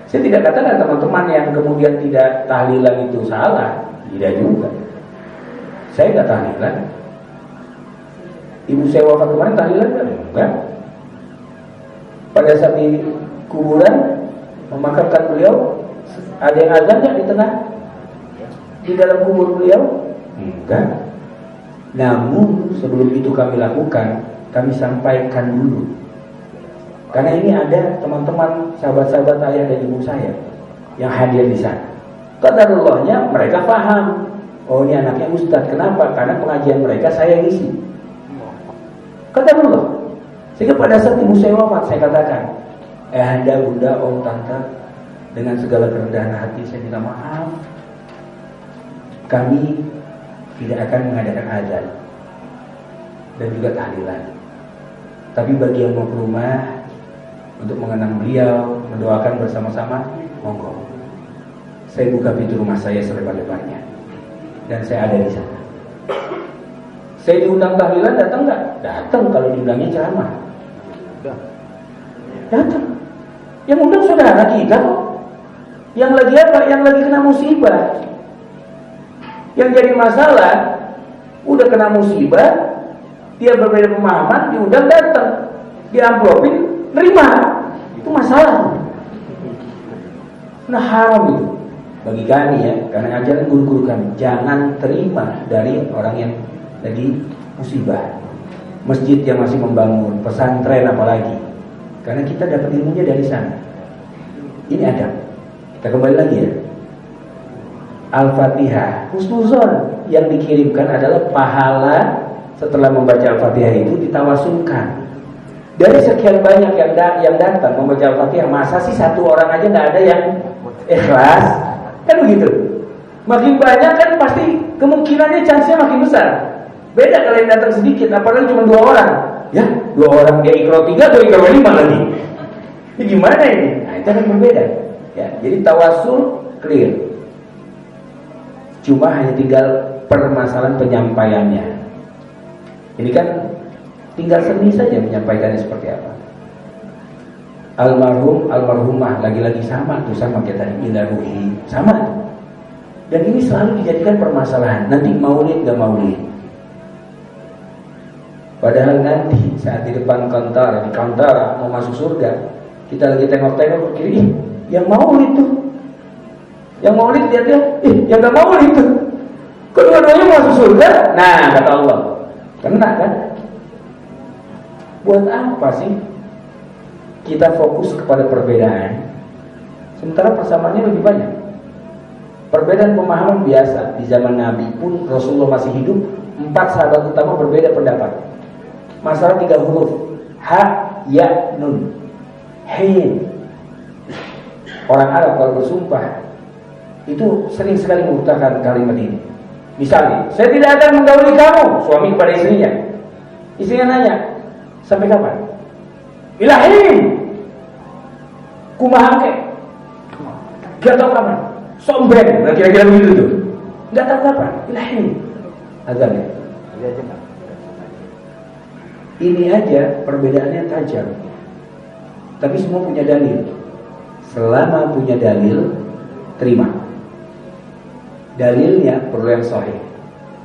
Saya tidak katakan teman-teman yang kemudian tidak tahlilan itu salah, tidak juga. Saya tidak tahlilan. Ibu saya wafat kemarin tahlilan kan? Enggak. Pada saat di kuburan memakamkan beliau, ada yang azan nggak di tengah? Di dalam kubur beliau? Enggak. Namun sebelum itu kami lakukan, kami sampaikan dulu. Karena ini ada teman-teman, sahabat-sahabat ayah dan ibu saya yang hadir di sana. Qadarullahnya mereka paham. Oh, ini anaknya ustadz. Kenapa? Karena pengajian mereka saya ngisi. Qadarullah. Sehingga pada saat ibu saya wafat, saya katakan, anda, bunda, om, tante, dengan segala kerendahan hati saya minta maaf. Kami tidak akan mengadakan azan dan juga tahlilan. Tapi bagi yang mau ke rumah untuk mengenang beliau, mendoakan bersama-sama, monggo. Saya buka pintu rumah saya selebar-lebarnya dan saya ada di sana. Saya diundang tahlilan, datang nggak? Datang kalau diundangnya ceramah. Datang. Yang undang saudara kita kok. Yang lagi apa? Yang lagi kena musibah. Yang jadi masalah, udah kena musibah, dia berbeda pemahaman, diundang datang, diamplopin, nerima. Itu masalah. Nah, haram itu bagi kami ya, karena ajaran guru-guru kami, jangan terima dari orang yang lagi musibah. Masjid yang masih membangun, pesantren apalagi, karena kita dapat ilmunya dari sana. Ini adab. Kita kembali lagi ya. Al-Fatihah, husnuzon yang dikirimkan adalah pahala setelah membaca Al-Fatihah itu ditawasulkan. Dari sekian banyak yang datang membaca Al-Fatihah, masa sih satu orang aja nggak ada yang ikhlas? Kan begitu. Makin banyak kan pasti kemungkinannya chance-nya makin besar. Beda kalau yang datang sedikit, apalagi cuma 2 orang. Ya, 2 orang dia ikro 3, dia ikro 5 lagi. Ini gimana ini? Nah, itu kan berbeda. Ya, jadi tawasul clear. Cuma hanya tinggal permasalahan penyampaiannya. Ini kan tinggal seni saja menyampaikannya seperti apa. Almarhum, almarhumah, lagi-lagi sama tuh, sama kayak tadi, ilaruhi, sama tuh. Dan ini selalu dijadikan permasalahan. Nanti maulid gak maulid. Padahal nanti saat di depan kantor, di kantor mau masuk surga, kita lagi tengok-tengok ke kiri, yang maulid tuh. Yang maulid lihatnya, yang gak maulid tuh. Kedua-duanya masuk surga. Nah, kata Allah, kena kan? Buat apa sih kita fokus kepada perbedaan, sementara persamaannya lebih banyak? Perbedaan pemahaman biasa. Di zaman Nabi pun Rasulullah masih hidup, 4 sahabat utama berbeda pendapat. Masalah 3 huruf, ha, ya, nun, hin. Orang Arab kalau bersumpah itu sering sekali mengutarakan kalimat ini. Misalnya, saya tidak akan menggauli kamu, suami kepada istrinya. Istrinya nanya, sampai kapan? Ilahim, kumahake, gak tahu kapan. Sombeng, nah kira-kira begitu tuh. Gak tahu kapan, ilahim. Azalnya. Ini aja perbedaannya tajam. Tapi semua punya dalil. Selama punya dalil, terima. Dalilnya perlu yang sahih.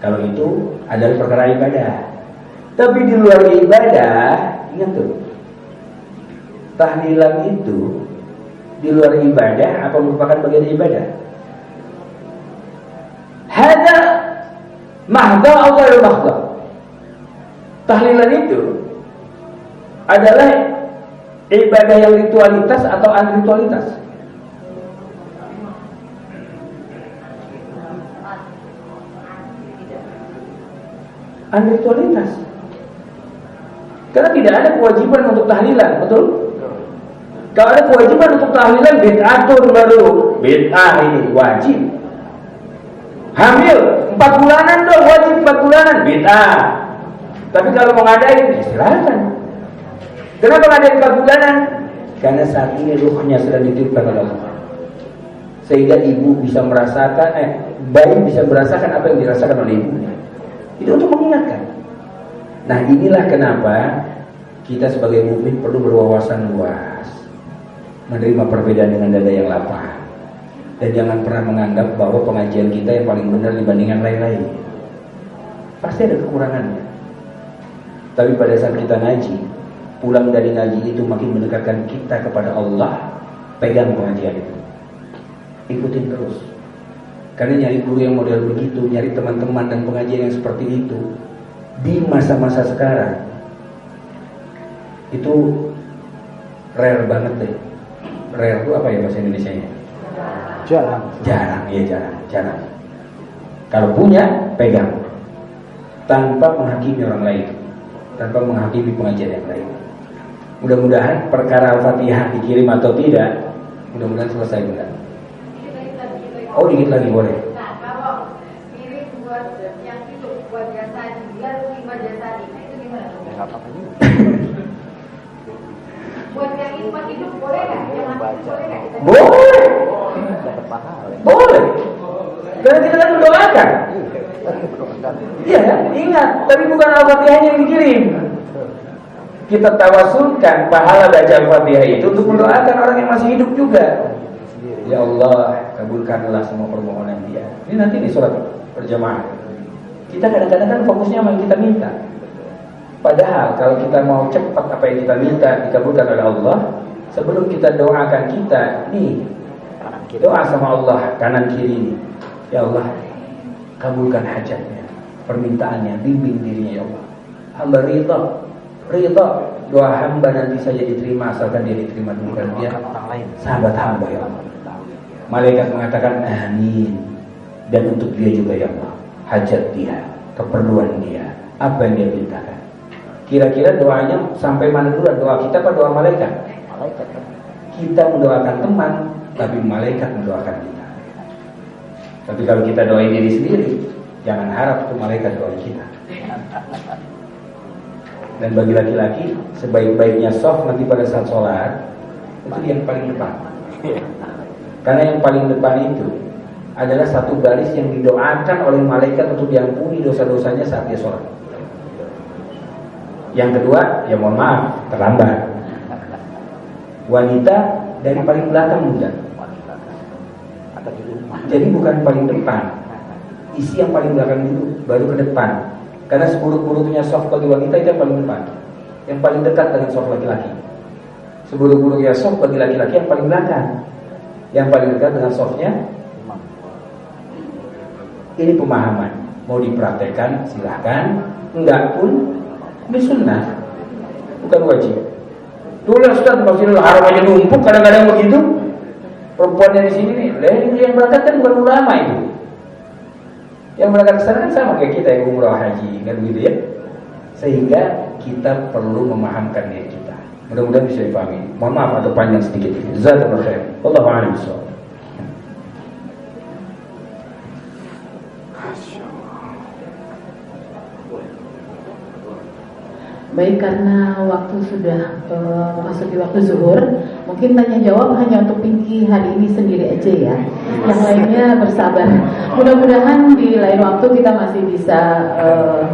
Kalau itu adalah perkara ibadah. Tapi di luar ibadah, ingat tuh, tahlilan itu di luar ibadah apa merupakan bagian ibadah? Hada mahdha atau ghairu mahdha. Tahlilan itu adalah ibadah yang ritualitas atau anritualitas. Anritualitas. Karena tidak ada kewajiban untuk tahlilan, betul? Kalau ada kewajiban untuk tahlilan, bid'atun baru. Bid'ah ini wajib. Hamil 4 bulanan dong, wajib 4 bulanan, bid'ah. Tapi kalau mau ngadain, silakan. Kenapa ngadain 4 bulanan? Karena saat ini ruhnya sedang ditiupkan oleh Allah. Sehingga ibu bisa merasakan, bayi bisa merasakan apa yang dirasakan oleh ibunya. Itu untuk mengingatkan. Nah, inilah kenapa kita sebagai mukmin perlu berwawasan luas, menerima perbedaan dengan dada yang lapang, dan jangan pernah menganggap bahwa pengajian kita yang paling benar dibandingkan lain-lain. Pasti ada kekurangannya. Tapi pada saat kita ngaji, pulang dari ngaji itu makin mendekatkan kita kepada Allah. Pegang pengajian itu, ikutin terus. Karena nyari guru yang model begitu, nyari teman-teman dan pengajian yang seperti itu di masa-masa sekarang itu rare banget deh. Rare itu apa ya bahasa Indonesianya? Jarang, ya jarang. Kalau punya, pegang tanpa menghakimi orang lain, tanpa menghakimi pengajian yang lain. Mudah-mudahan perkara Al-Fatihah dikirim atau tidak, mudah-mudahan selesai benar. Oh, dikit lagi boleh. Nah, kalau kirim buat yang itu buat jasa dia 5 jasa ini itu gimana? Buat yang infak hidup boleh nggak? Yang mati boleh nggak? Boleh. Dapat pahala. Boleh. Karena kita kan mendoakan. Iya, ingat. Tapi bukan Al-Fatihahnya yang dikirim. Kita tawasulkan pahala baca Al-Fatihah itu untuk mendoakan orang yang masih hidup juga. Ya Allah, kabulkanlah semua permohonan dia. Ini nanti di sholat berjamaah. Kita kadang-kadang kan fokusnya sama yang kita minta. Padahal kalau kita mau cepat apa yang kita minta dikabulkan oleh Allah, sebelum kita doakan kita, nih doa sama Allah kanan kiri ini. Ya Allah, kabulkan hajatnya, permintaannya, bimbing dirinya ya Allah. Hamba ridha doa hamba nanti saja diterima asalkan dia diterima dulu kan dia sahabat hamba ya Allah. Malaikat mengatakan amin. Dan untuk dia juga ya Allah, hajat dia, keperluan dia, apa yang dia mintakan. Kira-kira doanya sampai mana dulu? Doa kita apa doa malaikat? Malaikat. Kita mendoakan teman, tapi malaikat mendoakan kita. Tapi kalau kita doain diri sendiri, jangan harap tuh malaikat doain kita. Dan bagi laki-laki, sebaik-baiknya soft nanti pada saat sholat, itu yang paling depan. Karena yang paling depan itu adalah satu baris yang didoakan oleh malaikat untuk diampuni dosa-dosanya saat dia sholat. Yang kedua, ya mohon maaf, terlambat. Wanita dari paling belakang muda. Jadi bukan paling depan. Isi yang paling belakang dulu, baru ke depan. Karena seburuk-buruknya soft bagi wanita itu yang paling depan, yang paling dekat dengan soft laki-laki. Seburuk-buruknya soft bagi laki-laki yang paling belakang, yang paling dekat dengan softnya. Ini pemahaman. Mau dipraktekkan silahkan, enggak pun ini sunnah, bukan wajib. Dulu Ustaz Masjidil Haram aja numpuk kadang-kadang begitu. Perempuannya di sini nih, yang berangkat kan bukan ulama itu. Yang berangkat ke sana kan sama kayak kita yang umrah haji, kan begitu ya. Sehingga kita perlu memahamkan diri kita. Mudah-mudahan bisa dipahami. Mohon maaf atau panjang sedikit. Jazakallahu khair. Wallahu a'lam bishawab. Baik, karena waktu sudah memasuki waktu zuhur, mungkin tanya jawab hanya untuk Pinky hari ini sendiri aja ya. Yang lainnya bersabar. Mudah-mudahan di lain waktu kita masih bisa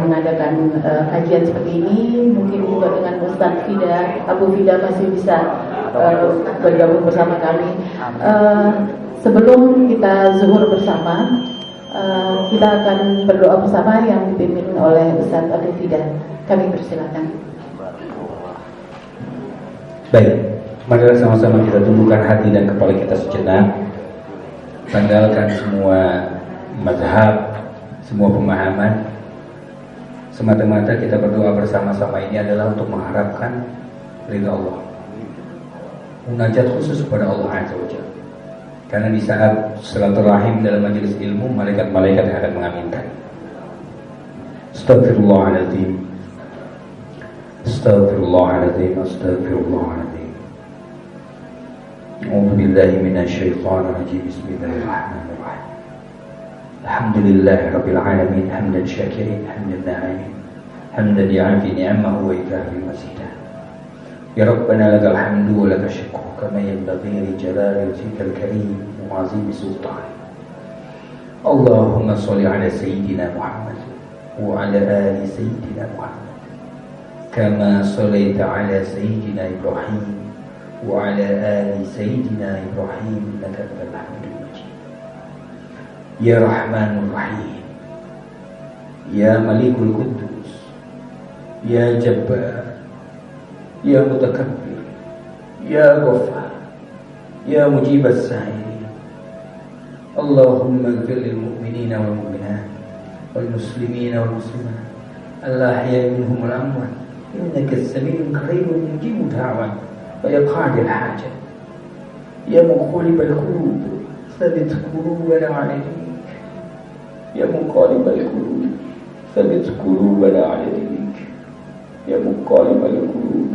mengadakan kajian seperti ini. Mungkin juga dengan Ustaz Fida, Abu Fida masih bisa bergabung bersama kami. Sebelum kita zuhur bersama, kita akan berdoa bersama yang dipimpin oleh Ustaz Abu Fida. Kami persilakan. Baik, marilah sama-sama kita tundukkan hati dan kepala kita sejenak. Tanggalkan semua mazhab, semua pemahaman. Semata-mata kita berdoa bersama-sama ini adalah untuk mengharapkan ridha Allah. Munajat khusus kepada Allah Azza wa Jalla. Karena di saat silaturahim dalam majelis ilmu, malaikat-malaikat akan mengaminkan. Astaghfirullahaladzim. Astaghfirullahaladzim. Astaghfirullahaladzim. A'udzu billahi minasyaitonir rajim. Bismillahirrahmanirrahim. Alhamdulillahirabbil alamin, hamdan syakirin, hamdan na'imin, hamdan ya'fi ni'amahu wa yukafi mazidah. Ya Rabbana lakal hamdu wa lakal syukru kama yanbaghi li jalali wajhikal karim wa 'azimi sultanik. Allahumma shalli ala sayyidina Muhammad wa ala ali sayyidina Muhammad kama shallaita ala sayyidina Ibrahim wa ala ali sayyidina Ibrahim innaka Hamidum Majid. Ya Rahmanur Rahim, Ya Malikul Quddus, Ya Jabbar, Ya Mutakabbir, Ya Ghaffar, Ya Mujib as-Sa'ilin. Allahumma ighfir lil mu'minina wal mu'minat wal muslimina wal muslimat al-ahya'i minhum wal amwat innaka as-sami'ul qaribun mujibud da'wat wa ya qadil hajat. Ya muqallibal qulub thabbit qulubana 'ala dinik. Ya muqallibal qulub thabbit qulubana 'ala dinik. Ya muqallibal qulub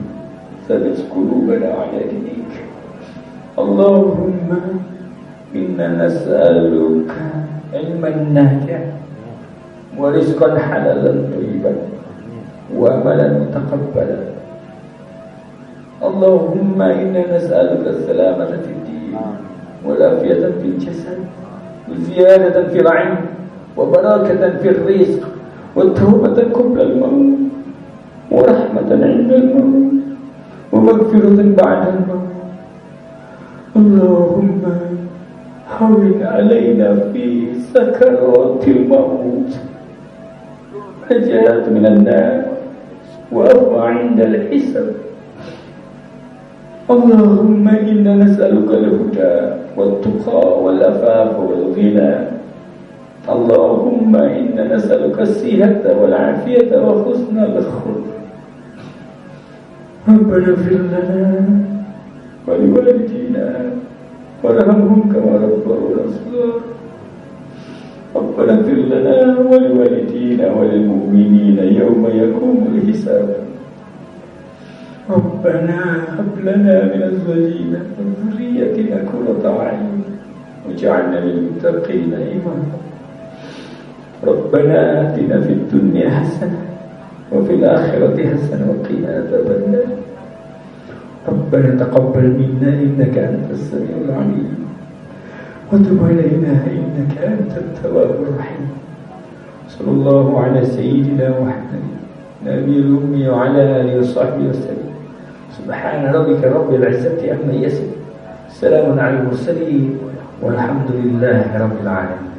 ثبت قلوبنا على دينك. اللهم إنا نسألك علما نافعا ورزقا حلالا طيبا وعملا متقبلا. اللهم إنا نسألك السلامة في الدين والعافية في الجسد وزيادة في العلم وبركة في الرزق والتوبة قبل الموت ورحمة عند الموت ومغفرة بعد الموت. اللهم هون علينا في سكرات الموت نجاة من النار وأرض عند الحساب. اللهم إنا نسألك الهدى والتقى والعفاف والغنى. اللهم إنا نسألك الصحة والعافية وحسن الخلق. ربنا اغفر لنا ولوالدينا وارحمهم كما ربونا صغارا. ربنا اغفر لنا ولوالدينا وللمؤمنين يوم يقوم الحساب. ربنا هب لنا من أزواجنا وذريتنا قرة أعين واجعلنا للمتقين إماما. ربنا آتنا في الدنيا حسنة وفي الآخرة حسنة وقنا عذاب النار. ربنا تقبل منا إنك أنت السميع العليم وتب علينا إنك أنت التواب الرحيم. صلى الله على سيدنا محمد نبي الأمي وعلى آله وصحبه وسلم. سبحان ربك رب العزة عما يصفون، سلام على المرسلين والحمد لله رب العالمين.